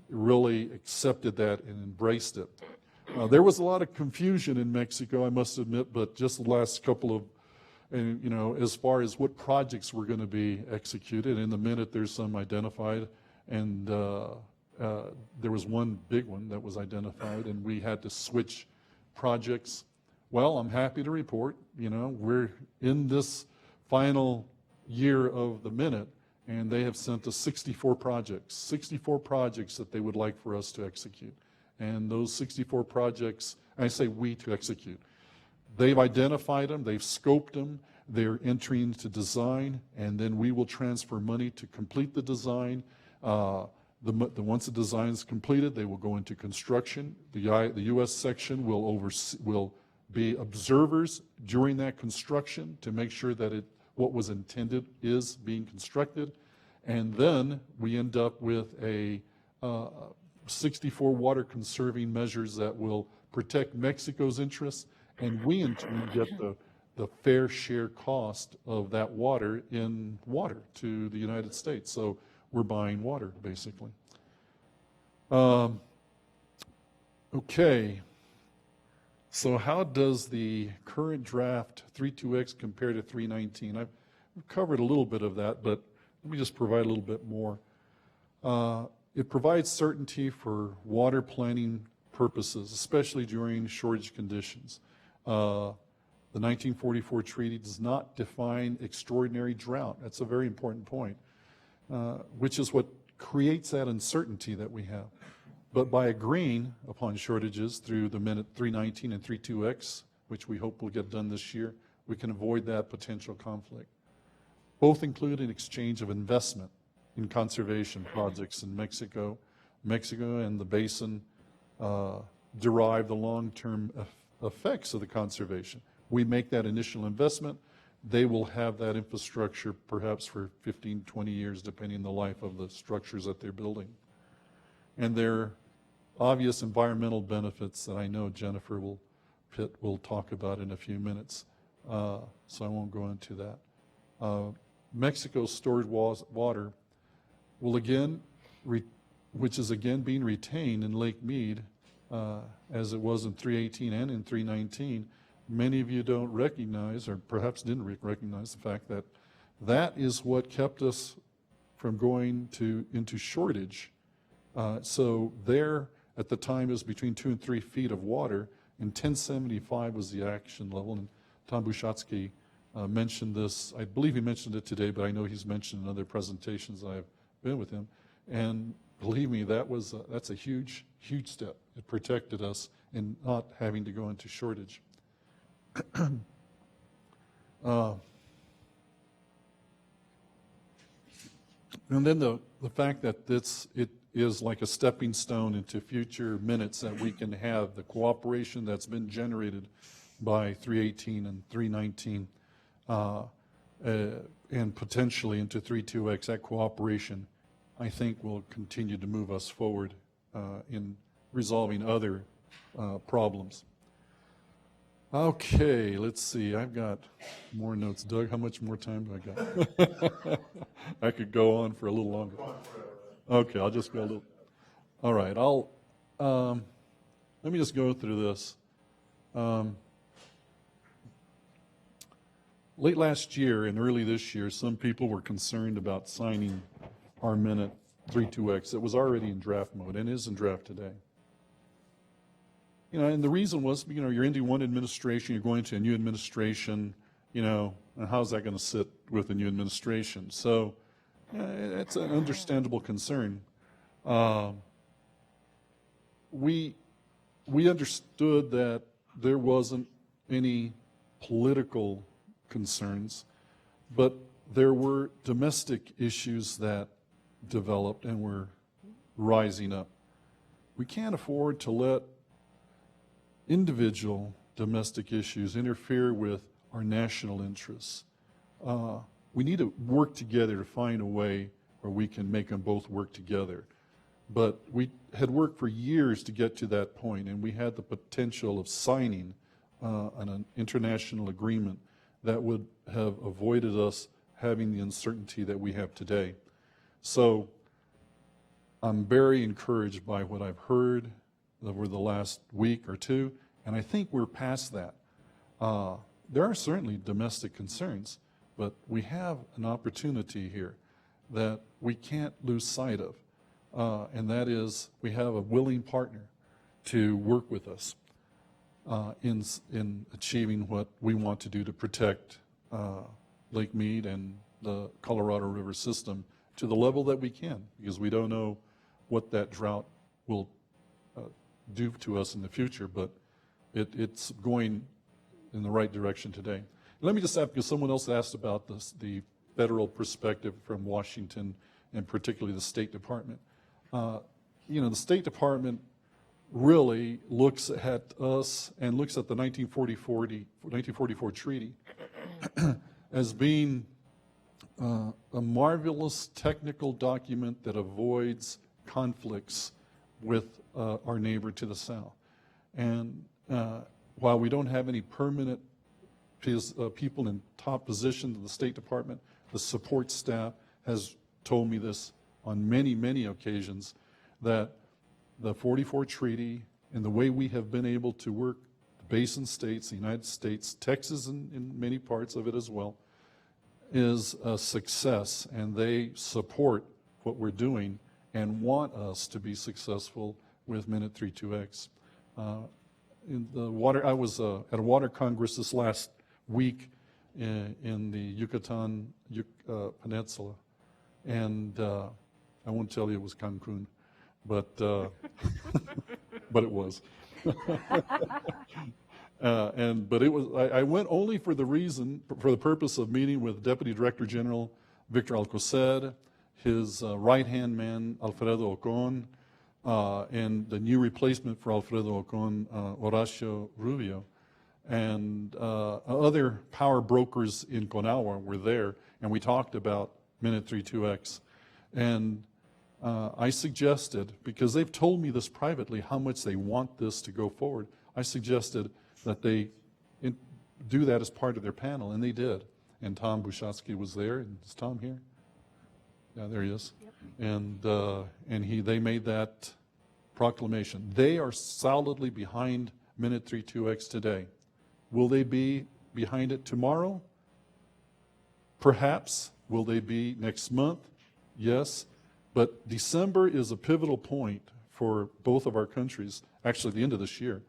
Speaker 4: really accepted that and embraced it. There was a lot of confusion in Mexico, I must admit, but just the last couple of, as far as what projects were going to be executed, in the minute there's some identified, and there was one big one that was identified, and we had to switch projects. Well, I'm happy to report, we're in this final year of the minute, and they have sent us 64 projects that they would like for us to execute. And those 64 projects, I say we to execute. They've identified them, they've scoped them, they're entering into design, and then we will transfer money to complete the design. Once the design is completed, they will go into construction. The U.S. section will be observers during that construction to make sure that what was intended is being constructed. And then we end up with 64 water conserving measures that will protect Mexico's interests, and we in turn get the fair share cost of that water in water to the United States. So we're buying water, basically. Okay. So how does the current draft 32X compare to 319? I've covered a little bit of that, but let me just provide a little bit more. It provides certainty for water planning purposes, especially during shortage conditions. The 1944 treaty does not define extraordinary drought. That's a very important point, which is what creates that uncertainty that we have. But by agreeing upon shortages through the minute 319 and 32X, which we hope will get done this year, we can avoid that potential conflict. Both include an exchange of investment in conservation projects in Mexico. Mexico and the basin derive the long-term effects of the conservation. We make that initial investment. They will have that infrastructure perhaps for 15, 20 years, depending on the life of the structures that they're building. And there are obvious environmental benefits that I know Jennifer Pitt will talk about in a few minutes, so I won't go into that. Mexico's stored water will again, which is again being retained in Lake Mead, as it was in 318 and in 319. Many of you don't recognize, or perhaps didn't recognize, the fact that that is what kept us from going into shortage. So there, at the time, it was between 2 and 3 feet of water, and 1075 was the action level. And Tom Bushatsky mentioned this. I believe he mentioned it today, but I know he's mentioned in other presentations I've been with him. And believe me, that's a huge, huge step. It protected us in not having to go into shortage. And then the fact that it is like a stepping stone into future minutes that we can have the cooperation that's been generated by 318 and 319 and potentially into 32X. That cooperation, I think, will continue to move us forward in resolving other problems. Okay, let's see. I've got more notes. Doug, how much more time do I got? I could go on for a little longer. Okay, I'll just go a little. All right, let me just go through this. Late last year and early this year, some people were concerned about signing our Minute 32X. It was already in draft mode and is in draft today. And the reason was, you're into one administration, you're going to a new administration, and how's that going to sit with the new administration? So it's an understandable concern. We understood that there wasn't any political concerns, but there were domestic issues that developed and were rising up. We can't afford to let individual domestic issues interfere with our national interests. We need to work together to find a way where we can make them both work together. But we had worked for years to get to that point, and we had the potential of signing an international agreement that would have avoided us having the uncertainty that we have today. So I'm very encouraged by what I've heard over the last week or two, and I think we're past that. There are certainly domestic concerns, but we have an opportunity here that we can't lose sight of, and that is we have a willing partner to work with us in achieving what we want to do to protect Lake Mead and the Colorado River system to the level that we can, because we don't know what that drought will do to us in the future, but it's going in the right direction today. Let me just ask, because someone else asked about this, the federal perspective from Washington and particularly the State Department. The State Department really looks at us and looks at the 1944 treaty as being a marvelous technical document that avoids conflicts with our neighbor to the south. And while we don't have any permanent people in top positions in the State Department, the support staff has told me this on many, many occasions, that the 44 treaty and the way we have been able to work, the basin states, the United States, Texas in many parts of it as well, is a success, and they support what we're doing and want us to be successful with Minute 32X. In the water, I was at a water congress this last week in the Yucatan Peninsula, and I won't tell you it was Cancun, but but it was. But it was. I went only for the purpose of meeting with Deputy Director General Victor Alcocer, his right-hand man Alfredo Ocon, and the new replacement for Alfredo Ocon, Horacio Rubio, and other power brokers in Conagua were there, and we talked about Minute 32X. And I suggested, because they've told me this privately, how much they want this to go forward, I suggested that they do that as part of their panel, and they did. And Tom Bushatsky was there, and is Tom here? Yeah, there he is. Yep. And they made that proclamation. They are solidly behind Minute 32X today. Will they be behind it tomorrow? Perhaps. Will they be next month? Yes. But December is a pivotal point for both of our countries, actually the end of this year,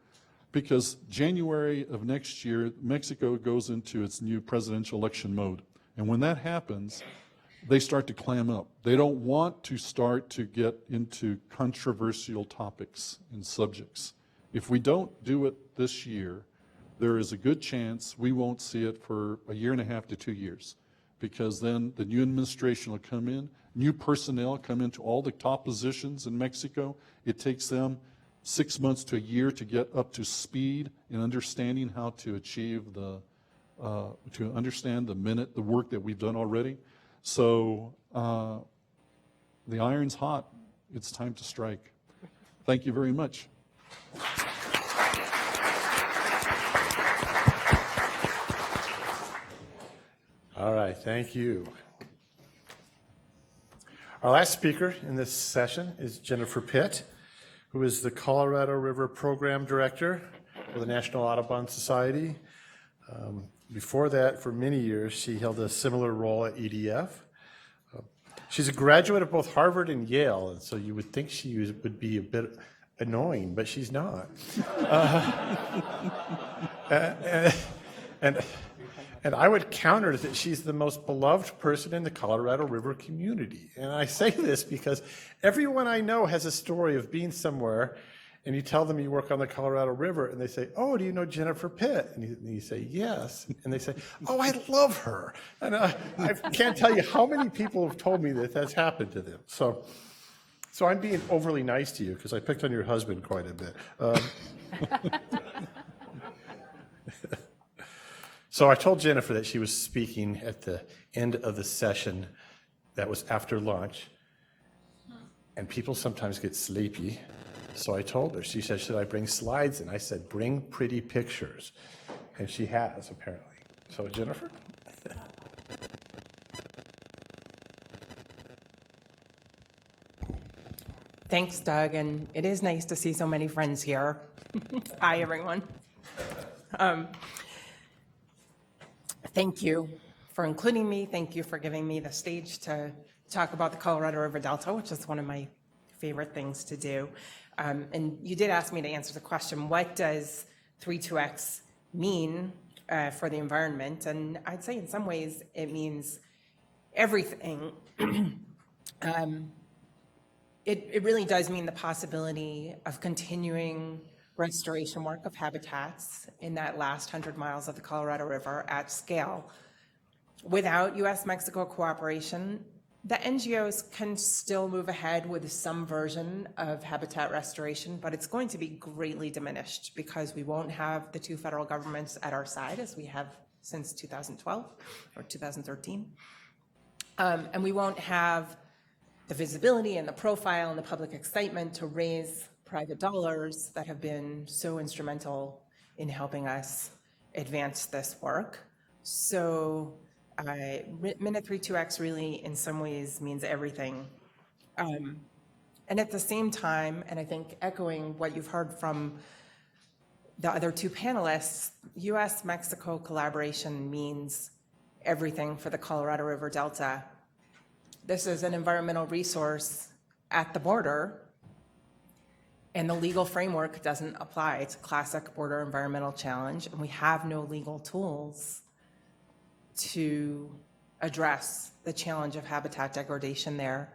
Speaker 4: because January of next year, Mexico goes into its new presidential election mode. And when that happens, they start to clam up. They don't want to start to get into controversial topics and subjects. If we don't do it this year, there is a good chance we won't see it for a year and a half to 2 years, because then the new administration will come in, new personnel come into all the top positions in Mexico. It takes them 6 months to a year to get up to speed in understanding how to achieve to understand the work that we've done already. So the iron's hot. It's time to strike. Thank you very much.
Speaker 2: All right, thank you. Our last speaker in this session is Jennifer Pitt, who is the Colorado River Program Director for the National Audubon Society. Before that, for many years, she held a similar role at EDF. She's a graduate of both Harvard and Yale, and so you would think she would be a bit annoying, but she's not. And I would counter that she's the most beloved person in the Colorado River community. And I say this because everyone I know has a story of being somewhere, and you tell them you work on the Colorado River, and they say, "Oh, do you know Jennifer Pitt?" And you say, "Yes." And they say, "Oh, I love her." And I can't tell you how many people have told me that that's happened to them. So I'm being overly nice to you because I picked on your husband quite a bit. So I told Jennifer that she was speaking at the end of the session that was after lunch, and people sometimes get sleepy. So I told her, she said, "Should I bring slides?" And I said, "Bring pretty pictures." And she has, apparently. So Jennifer?
Speaker 5: Thanks, Doug, and it is nice to see so many friends here. Hi, everyone. Thank you for including me. Thank you for giving me the stage to talk about the Colorado River Delta, which is one of my favorite things to do. And you did ask me to answer the question, what does 32X mean for the environment? And I'd say in some ways it means everything. It really does mean the possibility of continuing restoration work of habitats in that last 100 miles of the Colorado River at scale. Without U.S.-Mexico cooperation, the NGOs can still move ahead with some version of habitat restoration, but it's going to be greatly diminished because we won't have the two federal governments at our side as we have since 2012 or 2013. And we won't have the visibility and the profile and the public excitement to raise private dollars that have been so instrumental in helping us advance this work. So Minute 32X really in some ways means everything. And at the same time, and I think echoing what you've heard from the other two panelists, US-Mexico collaboration means everything for the Colorado River Delta. This is an environmental resource at the border, and the legal framework doesn't apply. It's a classic border environmental challenge, and we have no legal tools to address the challenge of habitat degradation there.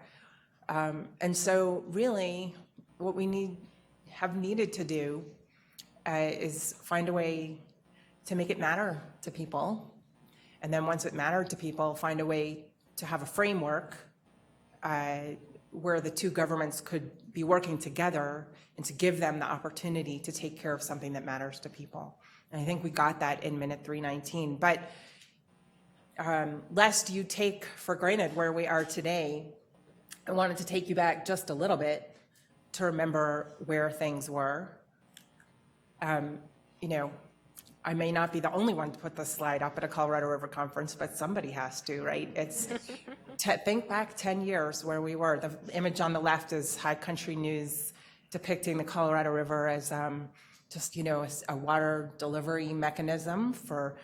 Speaker 5: And so really what we have needed to do is find a way to make it matter to people. And then once it mattered to people, find a way to have a framework where the two governments could be working together and to give them the opportunity to take care of something that matters to people. And I think we got that in Minute 319. But lest you take for granted where we are today, I wanted to take you back just a little bit to remember where things were. You know, I may not be the only one to put this slide up at a Colorado River conference, but somebody has to, right? It's think back 10 years where we were. The image on the left is High Country News depicting the Colorado River as just, you know, a water delivery mechanism for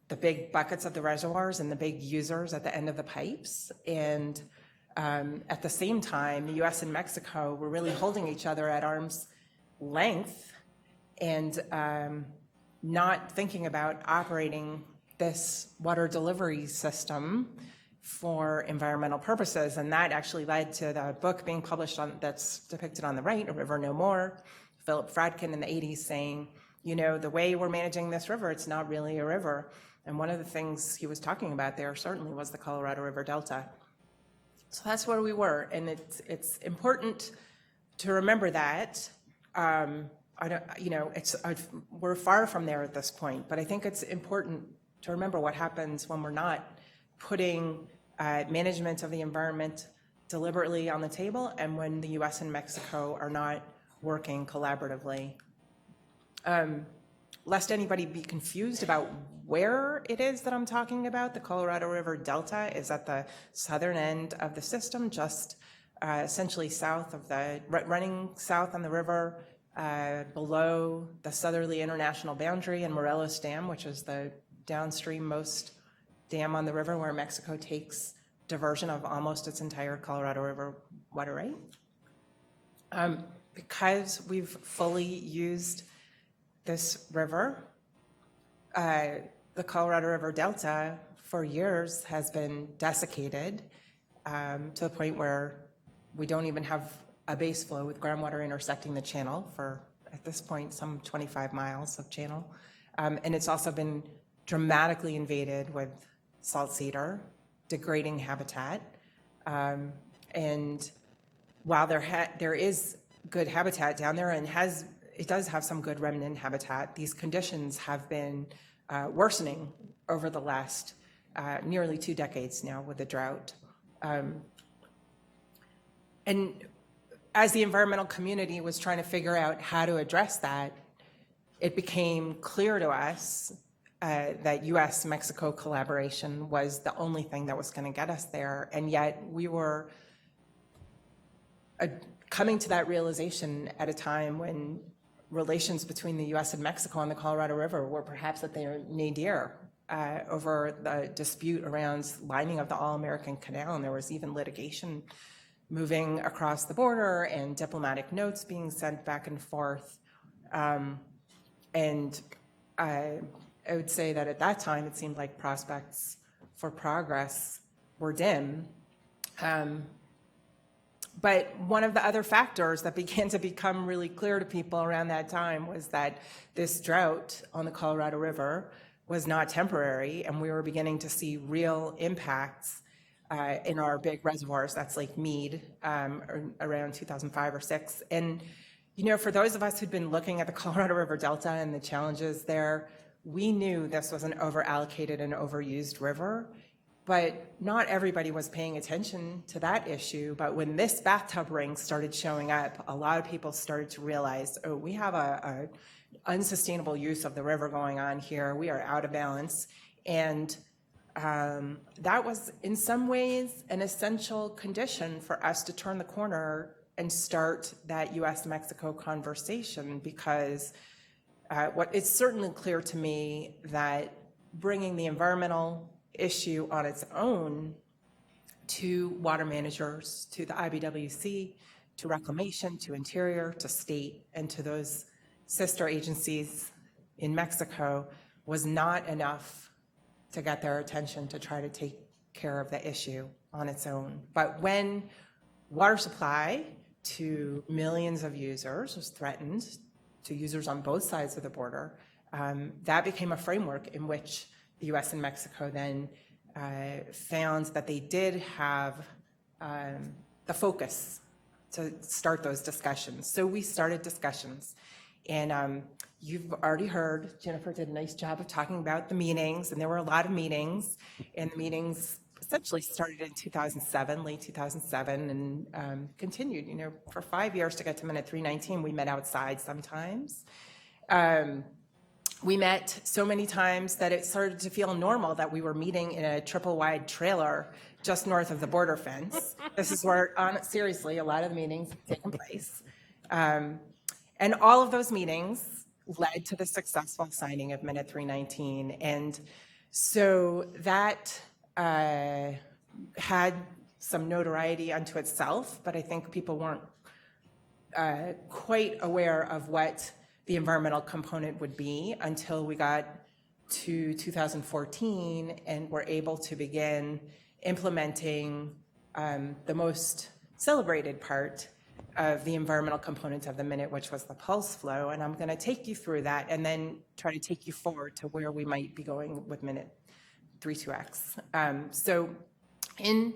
Speaker 5: the big buckets of the reservoirs and the big users at the end of the pipes. And at the same time, the US and Mexico were really holding each other at arm's length and not thinking about operating this water delivery system for environmental purposes. And that actually led to the book being published that's depicted on the right, A River No More, Philip Fradkin in the 80s saying, you know, the way we're managing this river, it's not really a river. And one of the things he was talking about there certainly was the Colorado River Delta. So that's where we were. And it's important to remember that. I don't, you know, we're far from there at this point, but I think it's important to remember what happens when we're not putting management of the environment deliberately on the table and when the US and Mexico are not working collaboratively. Lest anybody be confused about where it is that I'm talking about, the Colorado River Delta is at the southern end of the system, just essentially south of running south on the river, below the southerly international boundary and Morelos Dam, which is the downstream-most dam on the river where Mexico takes diversion of almost its entire Colorado River water right. Because we've fully used this river, the Colorado River Delta for years has been desiccated to the point where we don't even have a base flow with groundwater intersecting the channel for, at this point, some 25 miles of channel. And it's also been dramatically invaded with salt cedar, degrading habitat. And while there is good habitat down there and it does have some good remnant habitat, these conditions have been worsening over the last nearly 2 decades now with the drought. And as the environmental community was trying to figure out how to address that, it became clear to us that U.S.-Mexico collaboration was the only thing that was going to get us there. And yet we were coming to that realization at a time when relations between the U.S. and Mexico on the Colorado River were perhaps at their nadir over the dispute around lining of the All-American Canal. And there was even litigation moving across the border and diplomatic notes being sent back and forth. And I would say that at that time, it seemed like prospects for progress were dim. But one of the other factors that began to become really clear to people around that time was that this drought on the Colorado River was not temporary, and we were beginning to see real impacts in our big reservoirs. That's Lake Mead, around 2005 or 6. And, you know, for those of us who'd been looking at the Colorado River Delta and the challenges there, we knew this was an over-allocated and overused river, but not everybody was paying attention to that issue. But when this bathtub ring started showing up, a lot of people started to realize, oh, we have a unsustainable use of the river going on here. We are out of balance. And that was in some ways an essential condition for us to turn the corner and start that U.S.-Mexico conversation, because it's certainly clear to me that bringing the environmental issue on its own to water managers, to the IBWC, to Reclamation, to Interior, to State, and to those sister agencies in Mexico was not enough to get their attention to try to take care of the issue on its own. But when water supply to millions of users was threatened, to users on both sides of the border, that became a framework in which the U.S. and Mexico then found that they did have the focus to start those discussions. So we started discussions. And you've already heard, Jennifer did a nice job of talking about the meetings, and there were a lot of meetings, and the meetings essentially started in 2007, late 2007, and continued, you know, for 5 years to get to minute 319. We met outside sometimes. We met so many times that it started to feel normal that we were meeting in a triple-wide trailer just north of the border fence. This is where, seriously, a lot of the meetings have taken place. And all of those meetings led to the successful signing of Minute 319. And so that had some notoriety unto itself, but I think people weren't quite aware of what the environmental component would be until we got to 2014 and were able to begin implementing the most celebrated part of the environmental component of the minute, which was the pulse flow. And I'm going to take you through that and then try to take you forward to where we might be going with minute 32X. So in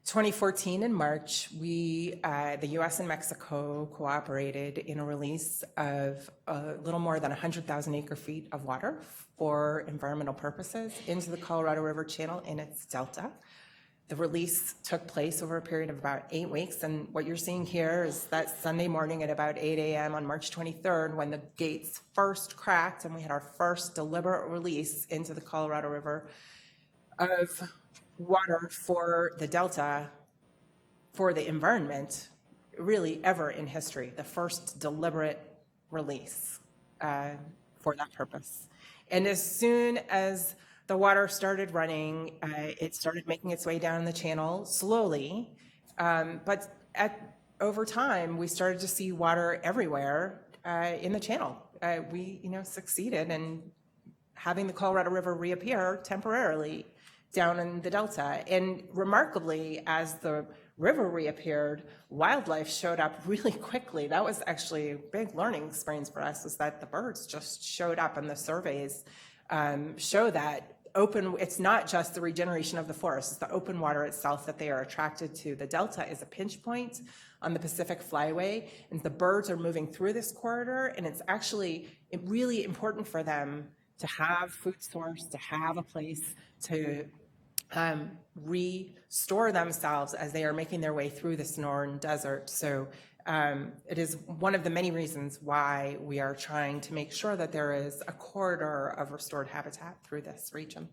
Speaker 5: 2014 in March, the U.S. and Mexico cooperated in a release of a little more than 100,000 acre-feet of water for environmental purposes into the Colorado River Channel in its delta. The release took place over a period of about 8 weeks, and what you're seeing here is that Sunday morning at about 8 a.m. on March 23rd, when the gates first cracked and we had our first deliberate release into the Colorado River of water for the Delta, for the environment really ever in history, the first deliberate release for that purpose. And as soon as the water started running, it started making its way down the channel slowly, but over time, we started to see water everywhere in the channel. We, succeeded in having the Colorado River reappear temporarily down in the Delta. And remarkably, as the river reappeared, wildlife showed up really quickly. That was actually a big learning experience for us, is that the birds just showed up, and the surveys show that it's not just the regeneration of the forest, it's the open water itself that they are attracted to. The Delta is a pinch point on the Pacific Flyway, and the birds are moving through this corridor, and it's actually really important for them to have food source, to have a place to restore themselves as they are making their way through the Sonoran Desert. So it is one of the many reasons why we are trying to make sure that there is a corridor of restored habitat through this region.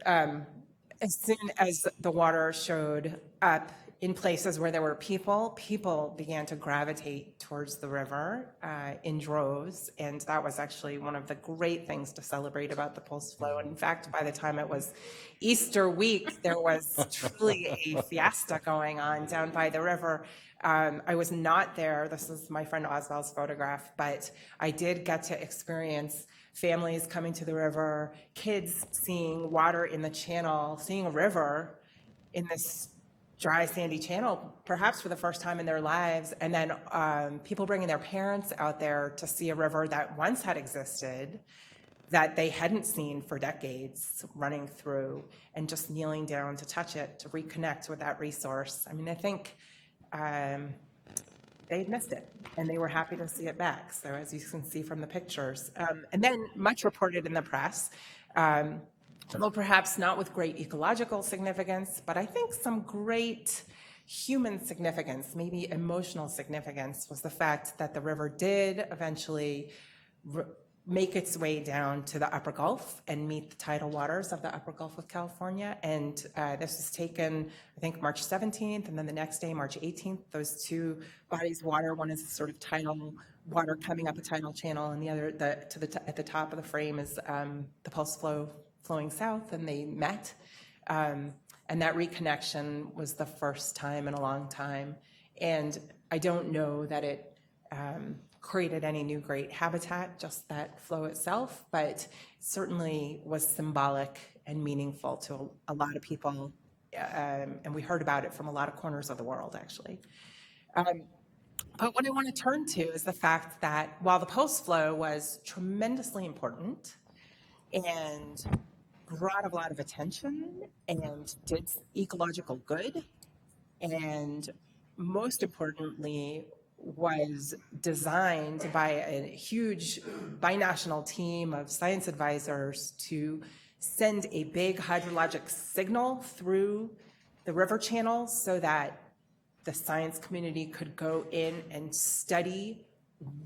Speaker 5: As soon as the water showed up in places where there were people began to gravitate towards the river in droves, and that was actually one of the great things to celebrate about the Pulse Flow. And in fact, by the time it was Easter week, there was truly a fiesta going on down by the river. I was not there. This is my friend Oswald's photograph, but I did get to experience families coming to the river, kids seeing water in the channel, seeing a river in this dry, sandy channel, perhaps for the first time in their lives, and then people bringing their parents out there to see a river that once had existed, that they hadn't seen for decades, running through, and just kneeling down to touch it, to reconnect with that resource. I mean, I think they'd missed it, and they were happy to see it back. So as you can see from the pictures. And then much reported in the press, well, perhaps not with great ecological significance, but I think some great human significance, maybe emotional significance, was the fact that the river did eventually make its way down to the Upper Gulf and meet the tidal waters of the Upper Gulf of California. And this was taken, I think, March 17th, and then the next day, March 18th, those two bodies of water, one is sort of tidal water coming up a tidal channel, and the other, at the top of the frame, is the Pulse Flow flowing south, and they met. And that reconnection was the first time in a long time. And I don't know that it created any new great habitat, just that flow itself, but certainly was symbolic and meaningful to a lot of people. And we heard about it from a lot of corners of the world, actually. But what I want to turn to is the fact that while the Pulse Flow was tremendously important and brought a lot of attention and did ecological good, and most importantly, was designed by a huge binational team of science advisors to send a big hydrologic signal through the river channel so that the science community could go in and study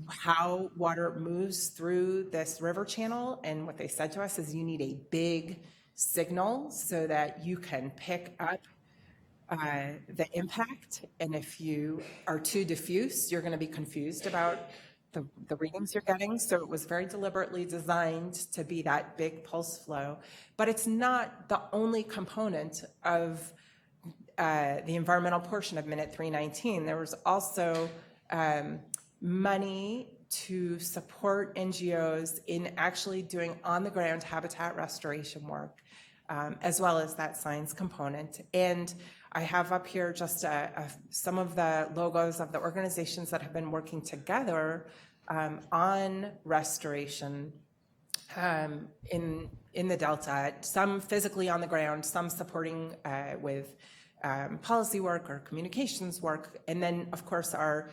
Speaker 5: how water moves through this river channel. And what they said to us is, you need a big signal so that you can pick up the impact. And if you are too diffuse, you're going to be confused about the readings you're getting. So it was very deliberately designed to be that big pulse flow. But it's not the only component of the environmental portion of Minute 319. There was also money to support NGOs in actually doing on-the-ground habitat restoration work, as well as that science component. And I have up here just some of the logos of the organizations that have been working together on restoration in the Delta, some physically on the ground, some supporting with policy work or communications work, and then, of course, our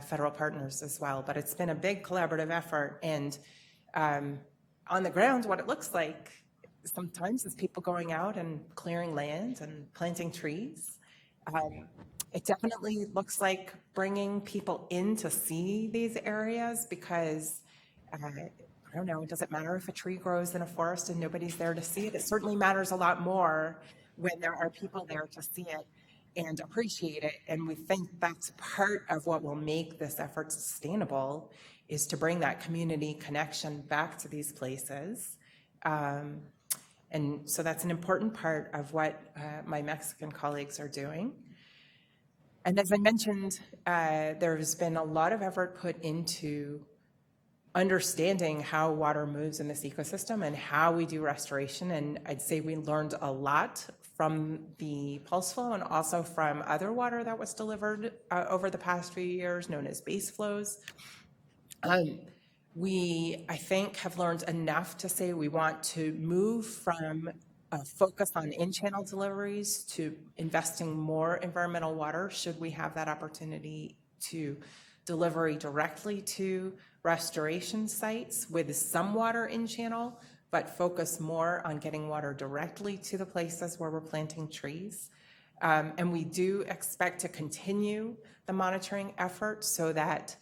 Speaker 5: federal partners as well. But it's been a big collaborative effort. And on the ground, what it looks like sometimes is people going out and clearing land and planting trees. It definitely looks like bringing people in to see these areas, because I don't know, does it matter if a tree grows in a forest and nobody's there to see it? It certainly matters a lot more when there are people there to see it. and appreciate it. And we think that's part of what will make this effort sustainable, is to bring that community connection back to these places. And so that's an important part of what my Mexican colleagues are doing. And as I mentioned, there's been a lot of effort put into understanding how water moves in this ecosystem and how we do restoration. And I'd say we learned a lot from the pulse flow and also from other water that was delivered over the past few years, known as base flows. We, I think, have learned enough to say we want to move from a focus on in-channel deliveries to investing more environmental water, should we have that opportunity, to delivery directly to restoration sites with some water in channel, but focus more on getting water directly to the places where we're planting trees. And we do expect to continue the monitoring effort so that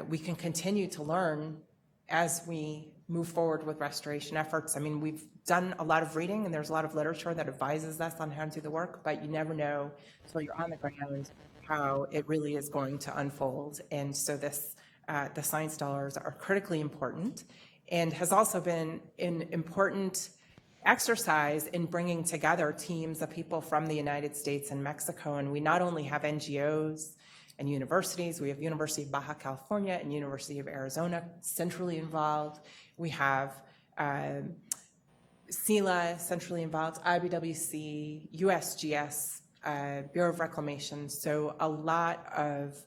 Speaker 5: we can continue to learn as we move forward with restoration efforts. I mean, we've done a lot of reading and there's a lot of literature that advises us on how to do the work, but you never know until you're on the ground how it really is going to unfold. And so this, the science dollars are critically important, and has also been an important exercise in bringing together teams of people from the United States and Mexico. And we not only have NGOs and universities, we have University of Baja California and University of Arizona centrally involved. We have SELA centrally involved, IBWC, USGS, Bureau of Reclamation. So a lot of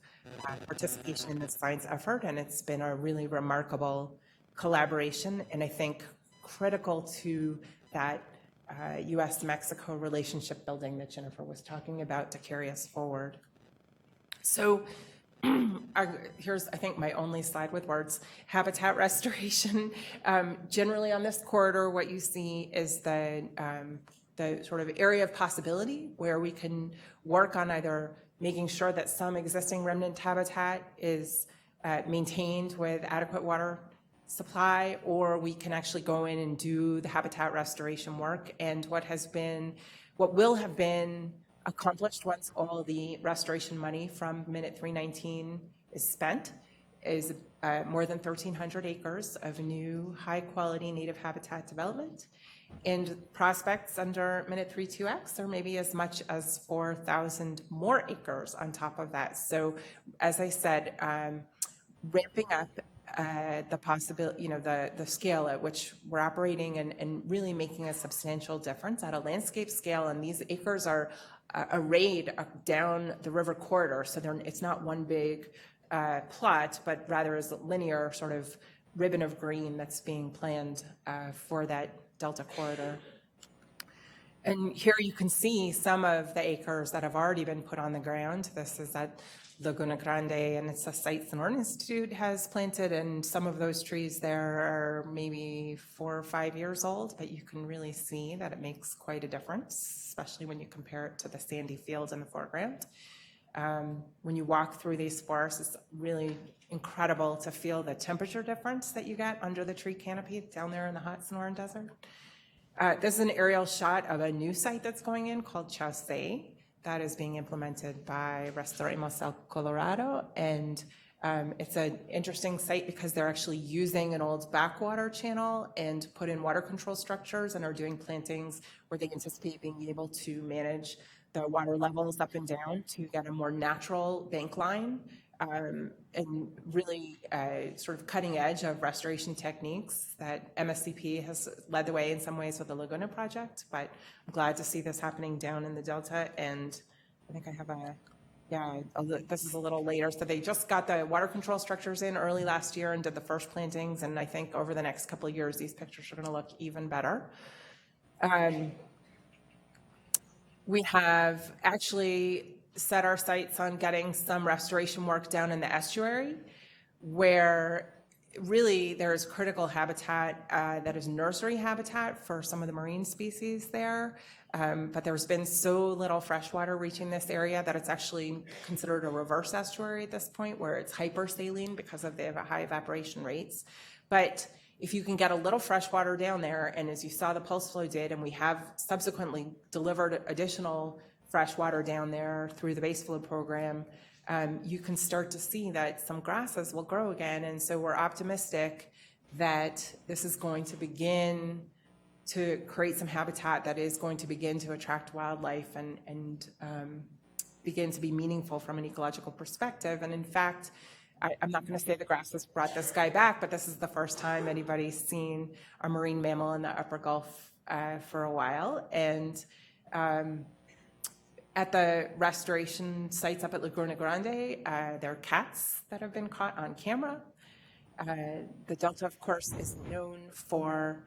Speaker 5: participation in this science effort, and it's been a really remarkable collaboration, and I think critical to that US-Mexico relationship building that Jennifer was talking about to carry us forward. So here's, I think, my only slide with words. Habitat restoration. Generally on this corridor, what you see is the sort of area of possibility where we can work on either making sure that some existing remnant habitat is maintained with adequate water supply, or we can actually go in and do the habitat restoration work. And what will have been accomplished once all the restoration money from Minute 319 is spent is more than 1,300 acres of new high-quality native habitat development. And prospects under Minute 32X are maybe as much as 4,000 more acres on top of that. So as I said, ramping up the possibility, the scale at which we're operating and really making a substantial difference at a landscape scale. And these acres are arrayed down the river corridor. So it's not one big plot, but rather is a linear sort of ribbon of green that's being planned for that Delta corridor. And here you can see some of the acres that have already been put on the ground. This is at Laguna Grande, and it's a site the Norton Institute has planted, and some of those trees there are maybe 4 or 5 years old, but you can really see that it makes quite a difference, especially when you compare it to the sandy fields in the foreground. When you walk through these forests, it's really incredible to feel the temperature difference that you get under the tree canopy down there in the hot Sonoran Desert. This is an aerial shot of a new site that's going in called Chausse that is being implemented by Restauremos El Colorado. And it's an interesting site because they're actually using an old backwater channel and put in water control structures and are doing plantings where they anticipate being able to manage the water levels up and down to get a more natural bank line, and really sort of cutting edge of restoration techniques that MSCP has led the way in some ways with the Laguna project, but I'm glad to see this happening down in the Delta. And I think I have this is a little later. So they just got the water control structures in early last year and did the first plantings. And I think over the next couple of years, these pictures are gonna look even better. We have actually set our sights on getting some restoration work down in the estuary, where really there's critical habitat that is nursery habitat for some of the marine species there. But there's been so little freshwater reaching this area that it's actually considered a reverse estuary at this point, where it's hypersaline because of the high evaporation rates. But if you can get a little fresh water down there, and as you saw the pulse flow did, and we have subsequently delivered additional fresh water down there through the base flow program, you can start to see that some grasses will grow again. And so we're optimistic that this is going to begin to create some habitat that is going to begin to attract wildlife and begin to be meaningful from an ecological perspective. And in fact, I'm not going to say the grasses brought this guy back, but this is the first time anybody's seen a marine mammal in the upper Gulf for a while. And at the restoration sites up at Laguna Grande, there are cats that have been caught on camera. The Delta, of course, is known for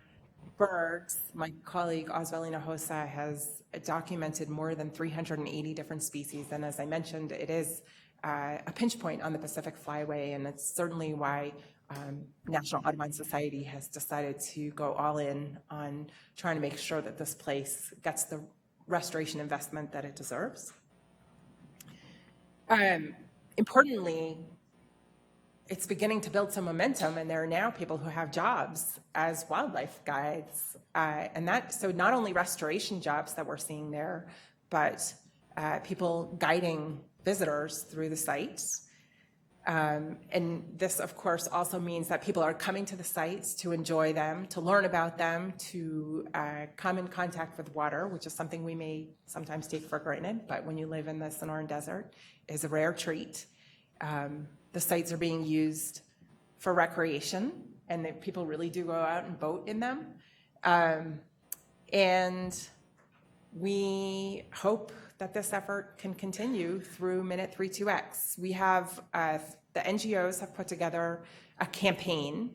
Speaker 5: birds. My colleague Osvaldo Hinojosa has documented more than 380 different species. And as I mentioned, it is a pinch point on the Pacific Flyway, and it's certainly why National Audubon Society has decided to go all in on trying to make sure that this place gets the restoration investment that it deserves. Importantly, it's beginning to build some momentum, and there are now people who have jobs as wildlife guides. So not only restoration jobs that we're seeing there, but people guiding visitors through the sites. And this, of course, also means that people are coming to the sites to enjoy them, to learn about them, to come in contact with water, which is something we may sometimes take for granted, but when you live in the Sonoran Desert, is a rare treat. The sites are being used for recreation, and that people really do go out and boat in them. And we hope that this effort can continue through Minute 32X. We have, the NGOs have put together a campaign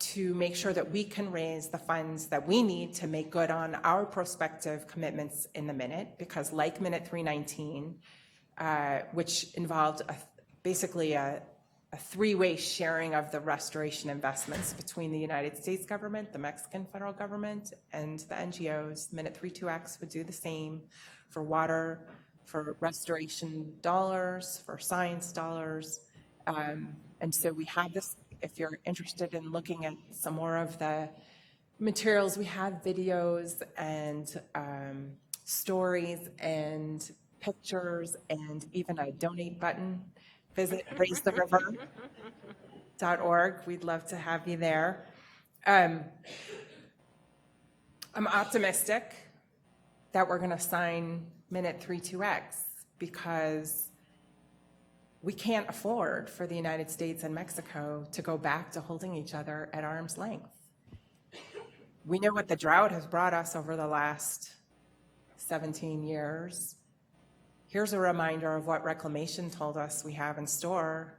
Speaker 5: to make sure that we can raise the funds that we need to make good on our prospective commitments in the Minute, because like Minute 319, which involved basically a three-way sharing of the restoration investments between the United States government, the Mexican federal government, and the NGOs. Minute 32X would do the same for water, for restoration dollars, for science dollars. And so we have this, if you're interested in looking at some more of the materials, we have videos and stories and pictures and even a donate button. Visit raisetheriver.org. We'd love to have you there. I'm optimistic that we're going to sign Minute 32X because we can't afford for the United States and Mexico to go back to holding each other at arm's length. We know what the drought has brought us over the last 17 years. Here's a reminder of what reclamation told us we have in store.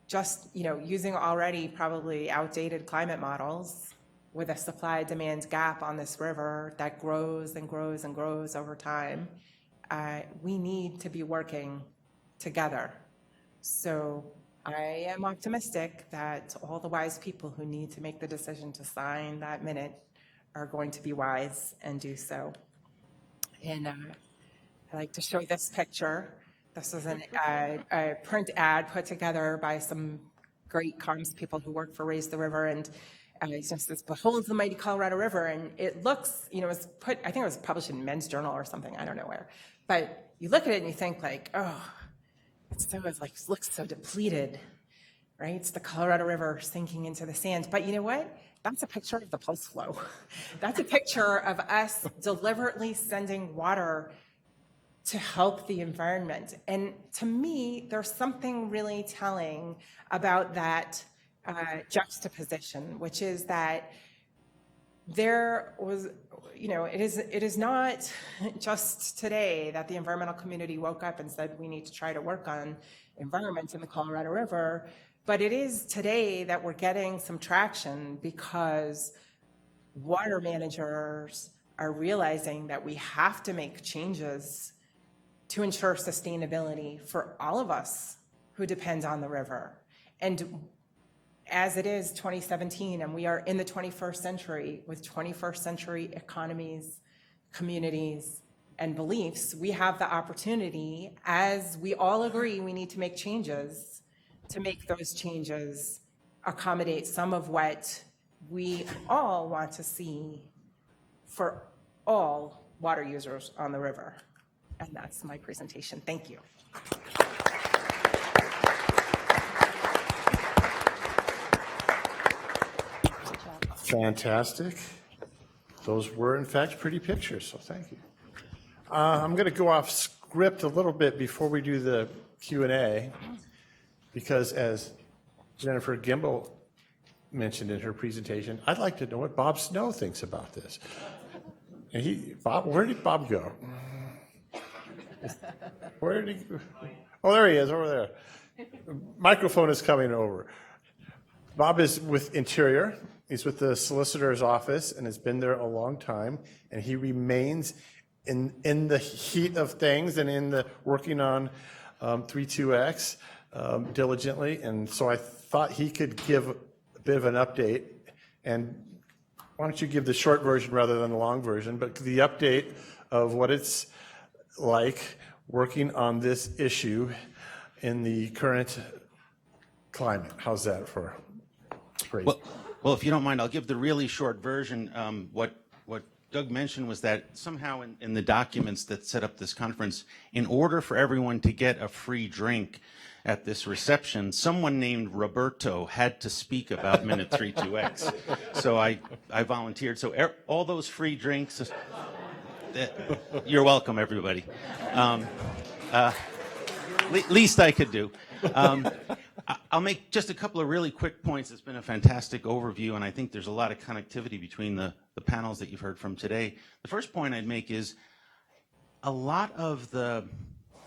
Speaker 5: Just, using already probably outdated climate models with a supply-demand gap on this river that grows and grows and grows over time, we need to be working together. So I am optimistic that all the wise people who need to make the decision to sign that minute are going to be wise and do so. And I like to show this picture. This is a print ad put together by some great comms people who work for Raise the River, and it's just this behold the mighty Colorado River, and it looks, it was put, I think it was published in Men's Journal or something, I don't know where, but you look at it and you think like, oh, looks so depleted, right? It's the Colorado River sinking into the sand. But you know what? That's a picture of the pulse flow. That's a picture of us deliberately sending water to help the environment. And to me, there's something really telling about that juxtaposition, which is that there was, it is not just today that the environmental community woke up and said we need to try to work on environment in the Colorado River, but it is today that we're getting some traction because water managers are realizing that we have to make changes to ensure sustainability for all of us who depend on the river. And as it is 2017 and we are in the 21st century with 21st century economies, communities, and beliefs, we have the opportunity, as we all agree we need to make changes, to make those changes accommodate some of what we all want to see for all water users on the river. And that's my presentation. Thank you.
Speaker 2: Fantastic. Those were, in fact, pretty pictures, so thank you. I'm going to go off script a little bit before we do the Q&A, because as Jennifer Gimbel mentioned in her presentation, I'd like to know what Bob Snow thinks about this. And where did Bob go? Where did he go? Oh, there he is, over there. Microphone is coming over. Bob is with Interior. He's with the solicitor's office and has been there a long time. And he remains in the heat of things and in the working on 32X diligently. And so I thought he could give a bit of an update. And why don't you give the short version rather than the long version, but the update of what it's like working on this issue in the current climate. How's that for phrase?
Speaker 6: Well, if you don't mind, I'll give the really short version. What Doug mentioned was that somehow in the documents that set up this conference, in order for everyone to get a free drink at this reception, someone named Roberto had to speak about Minute 32X. So I volunteered. So all those free drinks, you're welcome, everybody. Least I could do. I'll make just a couple of really quick points. It's been a fantastic overview, and I think there's a lot of connectivity between the panels that you've heard from today. The first point I'd make is a lot of the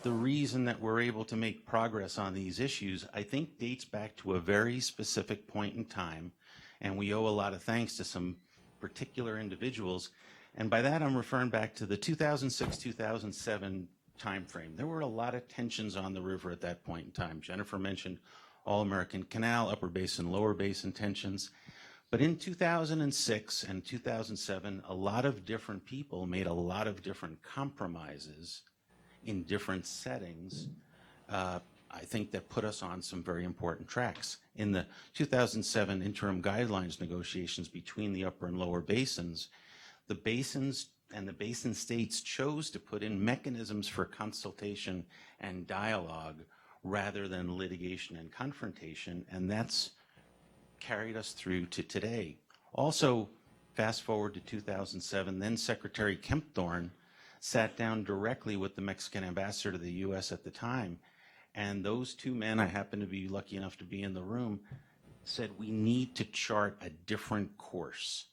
Speaker 6: reason that we're able to make progress on these issues, I think, dates back to a very specific point in time, and we owe a lot of thanks to some particular individuals. And by that, I'm referring back to the 2006-2007 timeframe. There were a lot of tensions on the river at that point in time. Jennifer mentioned All-American Canal, Upper Basin, Lower Basin tensions. But in 2006 and 2007, a lot of different people made a lot of different compromises in different settings, I think that put us on some very important tracks. In the 2007 interim guidelines negotiations between the upper and lower basins, the basins and the basin states chose to put in mechanisms for consultation and dialogue rather than litigation and confrontation, and that's carried us through to today. Also, fast forward to 2007, then Secretary Kempthorne sat down directly with the Mexican ambassador to the U.S. at the time, and those two men, I happen to be lucky enough to be in the room, said we need to chart a different course.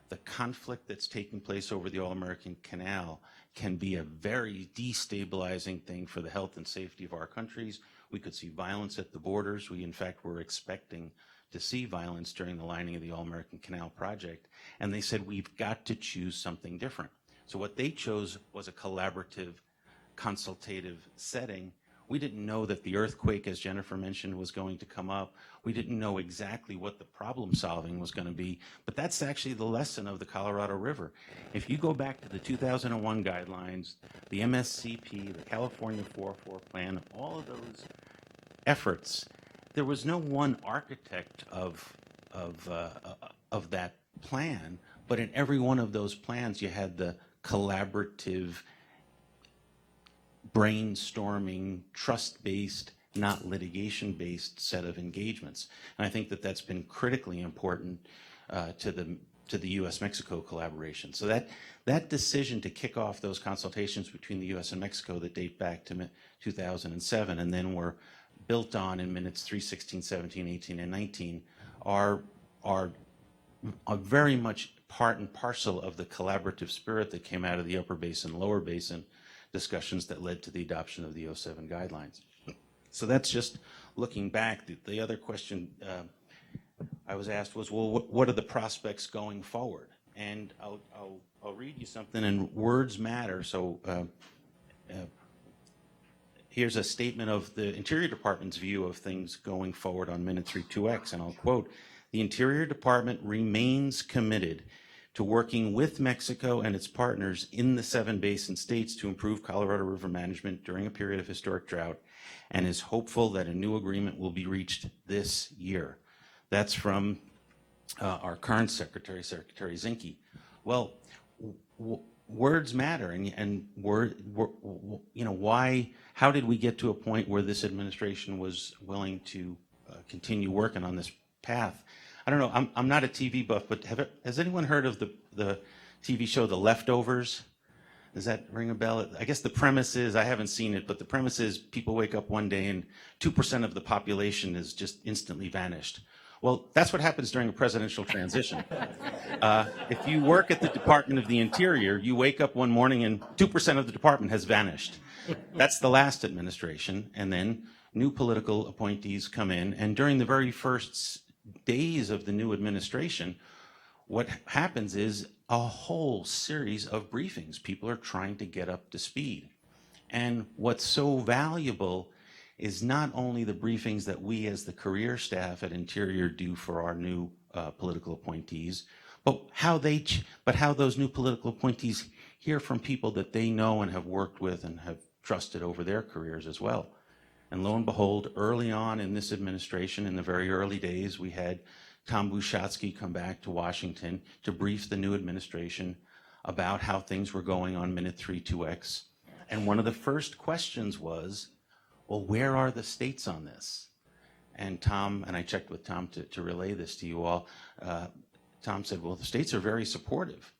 Speaker 6: The conflict that's taking place over the All-American Canal can be a very destabilizing thing for the health and safety of our countries. We could see violence at the borders. We, in fact, were expecting to see violence during the lining of the All-American Canal project. And they said, we've got to choose something different. So what they chose was a collaborative, consultative setting. We didn't know that the earthquake, as Jennifer mentioned, was going to come up. We didn't know exactly what the problem solving was going to be, but that's actually the lesson of the Colorado River. If you go back to the 2001 guidelines, the MSCP, the California 404 plan, all of those efforts, there was no one architect of that plan, but in every one of those plans you had the collaborative, brainstorming, trust-based, not litigation-based set of engagements. And I think that that's been critically important to the U.S.-Mexico collaboration. So that decision to kick off those consultations between the U.S. and Mexico that date back to 2007 and then were built on in minutes 316, 17, 18, and 19 are very much part and parcel of the collaborative spirit that came out of the upper basin, lower basin discussions that led to the adoption of the 07 guidelines. So that's just looking back. The other question I was asked was, well, what are the prospects going forward? And I'll read you something, and words matter. So here's a statement of the Interior Department's view of things going forward on Minute 32X, and I'll quote, "The Interior Department remains committed to working with Mexico and its partners in the 7 basin states to improve Colorado River management during a period of historic drought and is hopeful that a new agreement will be reached this year." That's from our current secretary, Secretary Zinke. Well, words matter, and how did we get to a point where this administration was willing to continue working on this path? I don't know. I'm not a TV buff, but has anyone heard of the TV show The Leftovers? Does that ring a bell? I guess the premise is, I haven't seen it, but the premise is people wake up one day and 2% of the population is just instantly vanished. Well, that's what happens during a presidential transition. If you work at the Department of the Interior, you wake up one morning and 2% of the department has vanished. That's the last administration, and then new political appointees come in, and during the very first days of the new administration, what happens is a whole series of briefings. People are trying to get up to speed. And what's so valuable is not only the briefings that we as the career staff at Interior do for our new political appointees, but how those new political appointees hear from people that they know and have worked with and have trusted over their careers as well. And lo and behold, early on in this administration, in the very early days, we had Tom Bushatsky come back to Washington to brief the new administration about how things were going on Minute 3-2X. And one of the first questions was, well, where are the states on this? And Tom, and I checked with Tom to relay this to you all, Tom said, well, the states are very supportive.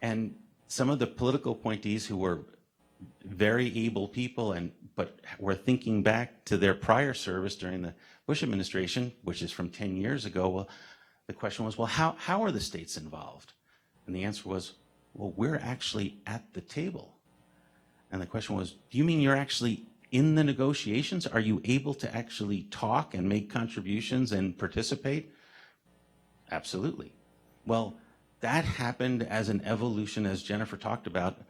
Speaker 6: And some of the political appointees who were very able people, but were thinking back to their prior service during the Bush administration, which is from 10 years ago, well, the question was, well, how are the states involved? And the answer was, well, we're actually at the table. And the question was, do you mean you're actually in the negotiations? Are you able to actually talk and make contributions and participate? Absolutely. Well, that happened as an evolution, as Jennifer talked about.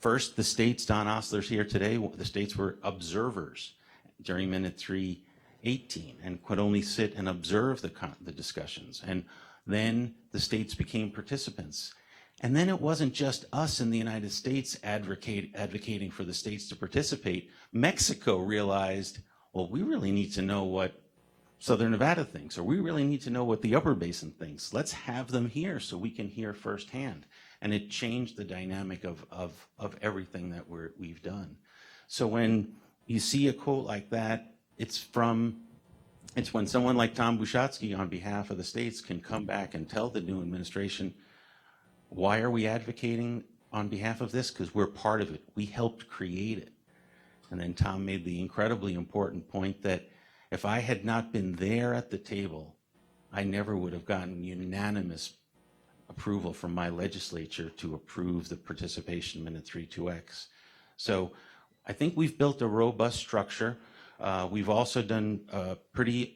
Speaker 6: First, the states, Don Osler's here today, the states were observers during Minute 3:18 and could only sit and observe the discussions. And then the states became participants. And then it wasn't just us in the United States advocating for the states to participate. Mexico realized, well, we really need to know what Southern Nevada thinks, or we really need to know what the Upper Basin thinks. Let's have them here so we can hear firsthand. And it changed the dynamic of everything that we've done. So when you see a quote like that, it's when someone like Tom Bushatsky on behalf of the states can come back and tell the new administration, why are we advocating on behalf of this? Because we're part of it. We helped create it. And then Tom made the incredibly important point that if I had not been there at the table, I never would have gotten unanimous approval from my legislature to approve the participation Minute 3-2X. So I think we've built a robust structure. We've also done pretty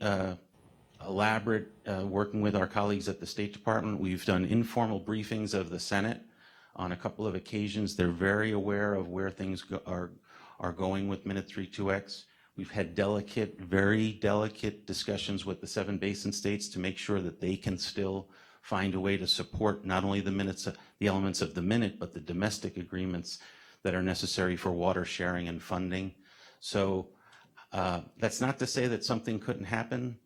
Speaker 6: elaborate working with our colleagues at the State Department. We've done informal briefings of the Senate on a couple of occasions. They're very aware of where things are going with Minute 3-2X. We've had very delicate discussions with the 7 basin states to make sure that they can still find a way to support not only the elements of the minute, but the domestic agreements that are necessary for water sharing and funding. So that's not to say that something couldn't happen.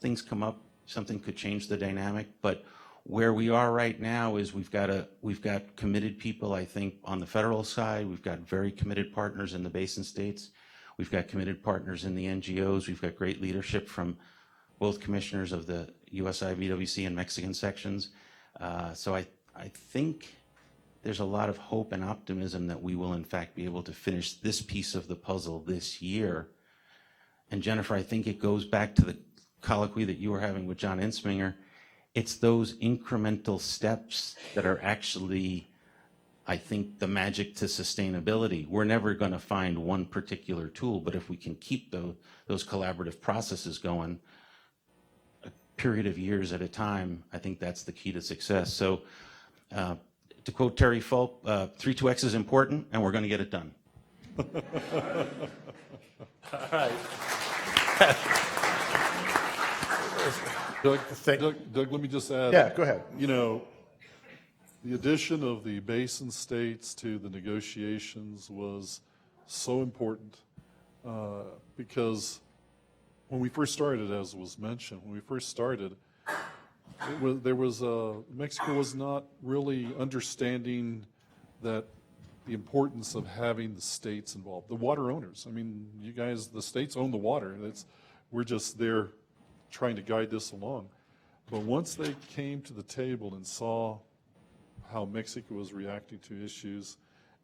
Speaker 6: Things come up, something could change the dynamic, but where we are right now is we've got committed people, I think, on the federal side. We've got very committed partners in the basin states. We've got committed partners in the NGOs. We've got great leadership from both commissioners of the USI, VWC, and Mexican sections. So I think there's a lot of hope and optimism that we will, in fact, be able to finish this piece of the puzzle this year. And Jennifer, I think it goes back to the colloquy that you were having with John Ensminger. It's those incremental steps that are actually, I think, the magic to sustainability. We're never going to find one particular tool, but if we can keep those collaborative processes going a period of years at a time, I think that's the key to success. So to quote Terry Fulp, 3-2X is important, and we're going to get it done.
Speaker 2: All right.
Speaker 4: Doug, let me just add.
Speaker 2: Yeah, go ahead.
Speaker 4: You know, the addition of the basin states to the negotiations was so important because when we first started, as was mentioned, Mexico was not really understanding that the importance of having the states involved, the water owners. I mean, you guys, the states own the water. We're just there trying to guide this along. But once they came to the table and saw how Mexico was reacting to issues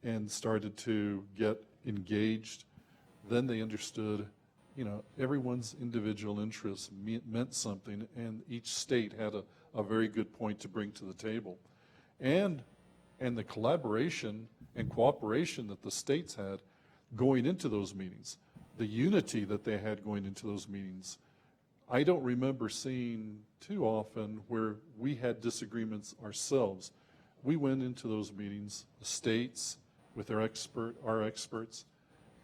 Speaker 4: and started to get engaged, then they understood, everyone's individual interests meant something, and each state had a very good point to bring to the table. And the collaboration and cooperation that the states had going into those meetings, the unity that they had going into those meetings, I don't remember seeing too often where we had disagreements ourselves. We went into those meetings, the states with our experts,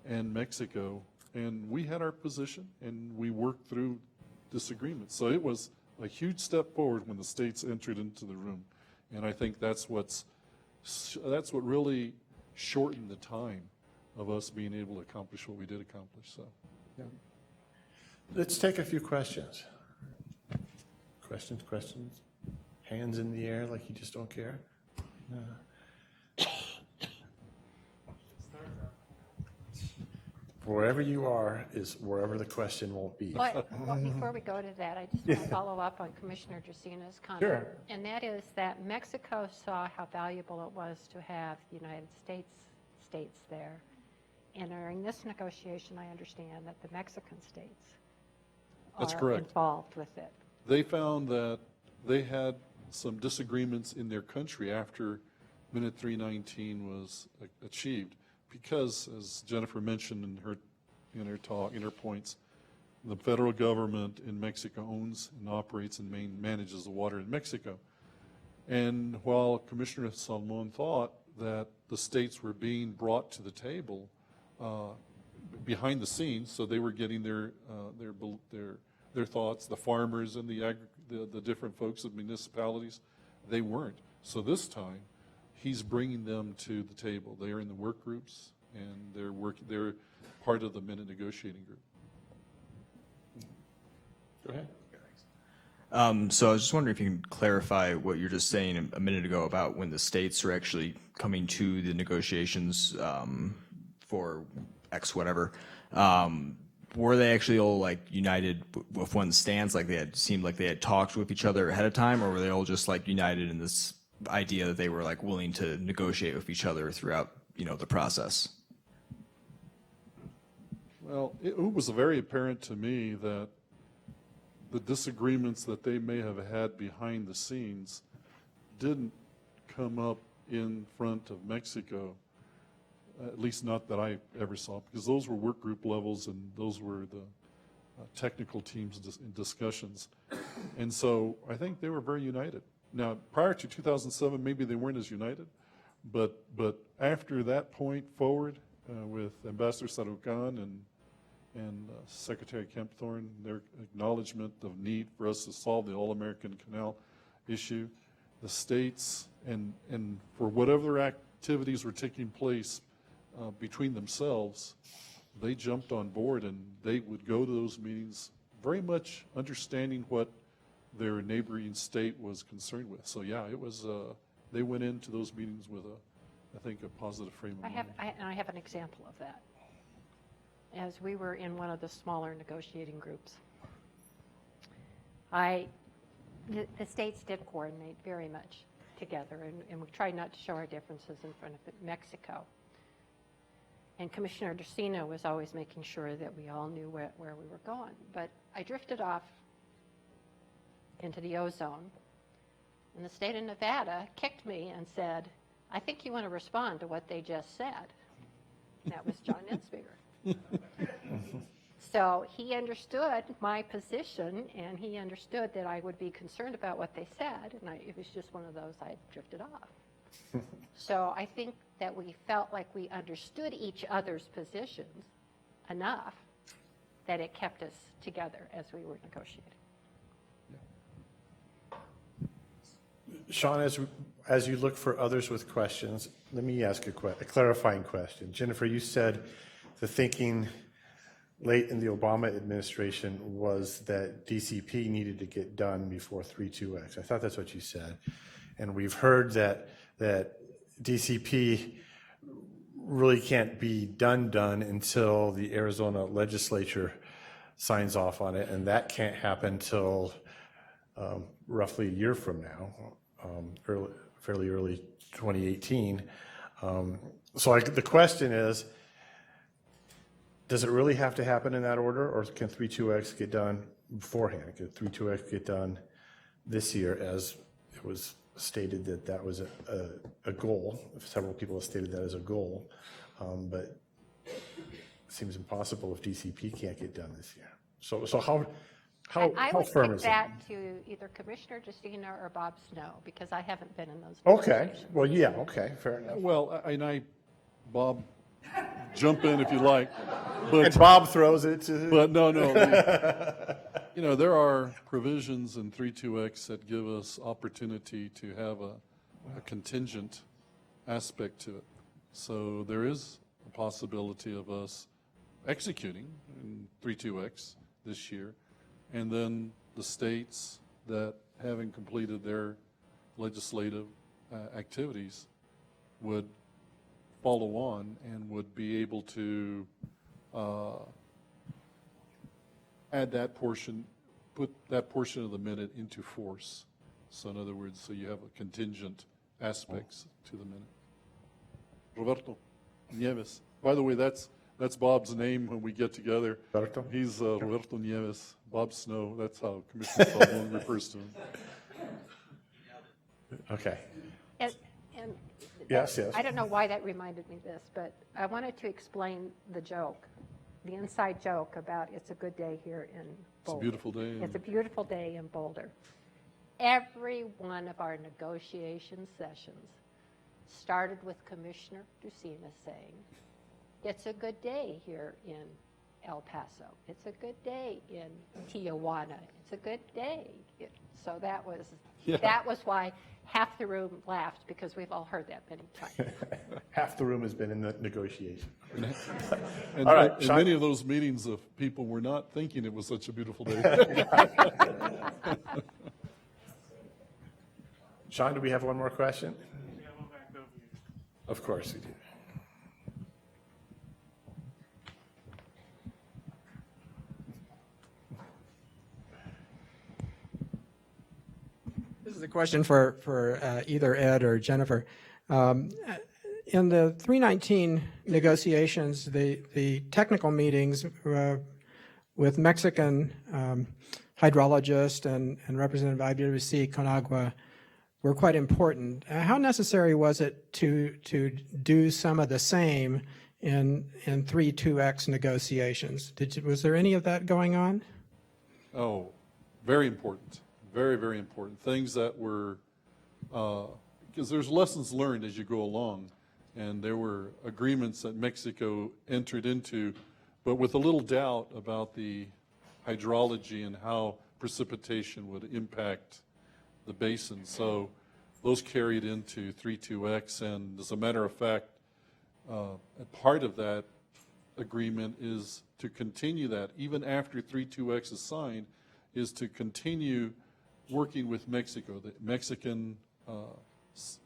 Speaker 4: and Mexico, and we had our position, and we worked through disagreements. So it was a huge step forward when the states entered into the room, and I think that's what really shortened the time of us being able to accomplish what we did accomplish. So, yeah.
Speaker 2: Let's take a few questions. Questions? Hands in the air like you just don't care? Wherever you are is wherever the question won't be.
Speaker 3: Well, before we go to that, I just want to follow up on Commissioner Dracina's comment.
Speaker 2: Sure.
Speaker 3: And that is that Mexico saw how valuable it was to have the United States there. And during this negotiation, I understand that the Mexican states
Speaker 4: That's
Speaker 3: are
Speaker 4: correct.
Speaker 3: involved with it.
Speaker 4: They found that they had some disagreements in their country after Minute 319 was achieved, because, as Jennifer mentioned in her points, the federal government in Mexico owns and operates and manages the water in Mexico. And while Commissioner Salmon thought that the states were being brought to the table behind the scenes, so they were getting their thoughts, the farmers and the different folks of municipalities, they weren't. So this time, he's bringing them to the table. They are in the work groups, and they're part of the minute negotiating group.
Speaker 2: Go ahead.
Speaker 7: So I was just wondering if you can clarify what you're just saying a minute ago about when the states are actually coming to the negotiations for X whatever. Were they actually all like united with one stance, like seemed like they had talked with each other ahead of time, or were they all just like united in this idea that they were like willing to negotiate with each other throughout, the process?
Speaker 4: Well, it was very apparent to me that the disagreements that they may have had behind the scenes didn't come up in front of Mexico, at least not that I ever saw, because those were work group levels and those were the technical teams discussions. And so I think they were very united. Now, prior to 2007, maybe they weren't as united, but after that point forward, with Ambassador Sarucan and Secretary Kempthorne, their acknowledgement of need for us to solve the All-American Canal issue, the states, and for whatever activities were taking place between themselves, they jumped on board, and they would go to those meetings very much understanding what their neighboring state was concerned with. So yeah, it was, they went into those meetings with I think a positive frame of mind.
Speaker 3: I have an example of that. As we were in one of the smaller negotiating groups, the states did coordinate very much together, and we tried not to show our differences in front of Mexico. And Commissioner Dracina was always making sure that we all knew where we were going. But I drifted off into the ozone, and the state of Nevada kicked me and said, I think you want to respond to what they just said. And that was John Ensminger. So he understood my position, and he understood that I would be concerned about what they said, and it was just one of those I drifted off. So I think that we felt like we understood each other's positions enough that it kept us together as we were negotiating.
Speaker 2: Sean, as you look for others with questions, let me ask a clarifying question. Jennifer, you said the thinking late in the Obama administration was that DCP needed to get done before 3.2x. I thought that's what you said. And we've heard that DCP really can't be done until the Arizona legislature signs off on it, and that can't happen till roughly a year from now, fairly early 2018. The question is, does it really have to happen in that order, or can 3.2x get done beforehand? Can 3.2x get done this year, as it was stated that was a goal? Several people have stated that as a goal, but it seems impossible if DCP can't get done this year. So how
Speaker 3: I would
Speaker 2: firm
Speaker 3: kick
Speaker 2: is
Speaker 3: that to either Commissioner Justina or Bob Snow, because I haven't been in those
Speaker 2: it? Okay,
Speaker 3: negotiations.
Speaker 2: well, yeah, okay, fair enough.
Speaker 4: Well, Bob, jump in if you like. But,
Speaker 2: And Bob throws it to.
Speaker 4: but no. There are provisions in 3.2x that give us opportunity to have a contingent aspect to it. So there is a possibility of us executing in 3.2x this year, and then the states that, having completed their legislative activities, would follow on and would be able to add that portion, put that portion of the minute into force. So in other words, so you have a contingent aspects to the minute. Roberto Nieves. By the way, that's Bob's name when we get together.
Speaker 2: Roberto?
Speaker 4: He's Roberto Nieves, Bob Snow. That's how Commissioner Sullivan refers to him.
Speaker 2: Okay.
Speaker 3: And
Speaker 2: Yes, yes.
Speaker 3: I don't know why that reminded me of this, but I wanted to explain the joke, the inside joke about it's a good day here in Boulder.
Speaker 4: It's a beautiful day.
Speaker 3: It's a beautiful day in Boulder. Every one of our negotiation sessions started with Commissioner Ducina saying, it's a good day here in El Paso. It's a good day in Tijuana. It's a good day. So that was why half the room laughed, because we've all heard that many times.
Speaker 2: Half the room has been in the negotiation.
Speaker 4: And,
Speaker 2: All right,
Speaker 4: and
Speaker 2: Sean?
Speaker 4: many of those meetings of people were not thinking it was such a beautiful day.
Speaker 2: Sean, do we have one more question? Of course we do.
Speaker 8: This is a question for either Ed or Jennifer. In the 319 negotiations, the technical meetings with Mexican hydrologist and Representative IWC Conagua were quite important. How necessary was it to do some of the same in 3.2x negotiations? Was there any of that going on?
Speaker 4: Oh, very important. Very, very important. Things that were, because there's lessons learned as you go along, and there were agreements that Mexico entered into, but with a little doubt about the hydrology and how precipitation would impact the basin. So those carried into 3.2x, and as a matter of fact, a part of that agreement is to continue that, even after 3.2x is signed, is to continue working with Mexico, the Mexican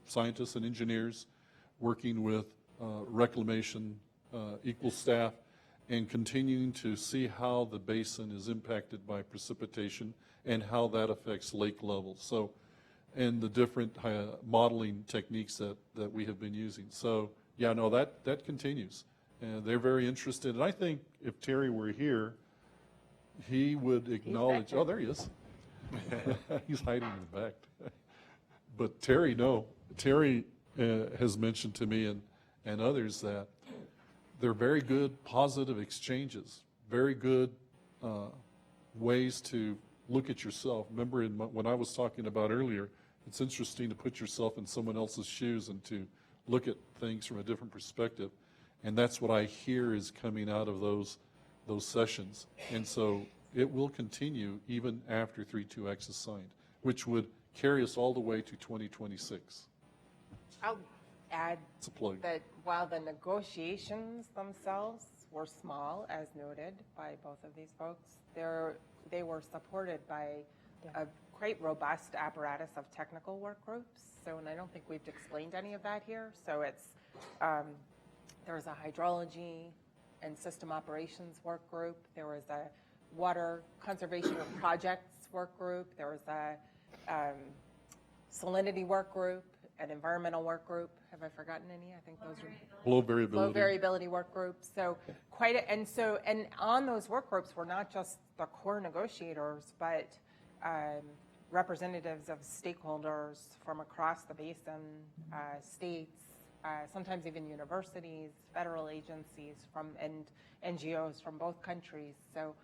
Speaker 4: scientists and engineers, working with reclamation, equal staff, and continuing to see how the basin is impacted by precipitation and how that affects lake levels. So, and the different modeling techniques that we have been using. So, yeah, no, that continues. And they're very interested. And I think if Terry were here, he would acknowledge, oh, there he is. He's hiding in the back. But Terry has mentioned to me and others that they're very good positive exchanges, very good ways to look at yourself. Remember when I was talking about earlier, it's interesting to put yourself in someone else's shoes and to look at things from a different perspective. And that's what I hear is coming out of those sessions. And so it will continue even after 3.2x is signed, which would carry us all the way to 2026.
Speaker 5: I'll add
Speaker 4: It's a plug.
Speaker 5: that while the negotiations themselves were small, as noted by both of these folks, they were supported by a quite robust apparatus of technical work groups. So, and I don't think we've explained any of that here. So it's, there's a hydrology and system operations work group. There was a water conservation or projects work group. There was a salinity work group, an environmental work group. Have I forgotten any? I think those are
Speaker 4: Low variability.
Speaker 5: low variability work groups. So quite a, and on those work groups were not just the core negotiators, but representatives of stakeholders from across the basin, states, sometimes even universities, federal agencies and NGOs from both countries. So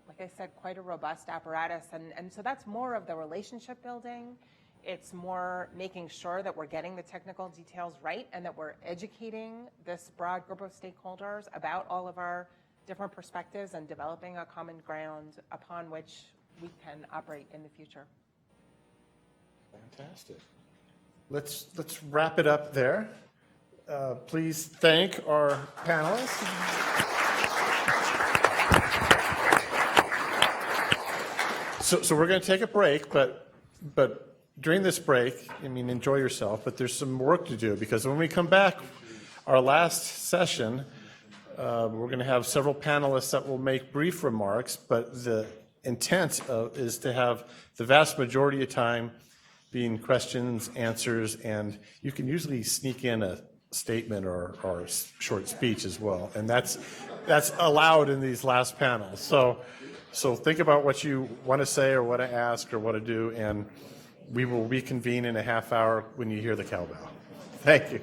Speaker 5: like I said, quite a robust apparatus. And so that's more of the relationship building. It's more making sure that we're getting the technical details right and that we're educating this broad group of stakeholders about all of our different perspectives and developing a common ground upon which we can operate in the future.
Speaker 2: Fantastic. Let's wrap it up there. Please thank our panelists. So we're going to take a break, but during this break, I mean, enjoy yourself, but there's some work to do because when we come back, our last session, we're going to have several panelists that will make brief remarks, but the intent is to have the vast majority of time being questions, answers, and you can usually sneak in a statement or a short speech as well, and that's allowed in these last panels. So think about what you want to say or what to ask or what to do, and we will reconvene in a half hour when you hear the cowbell. Thank you.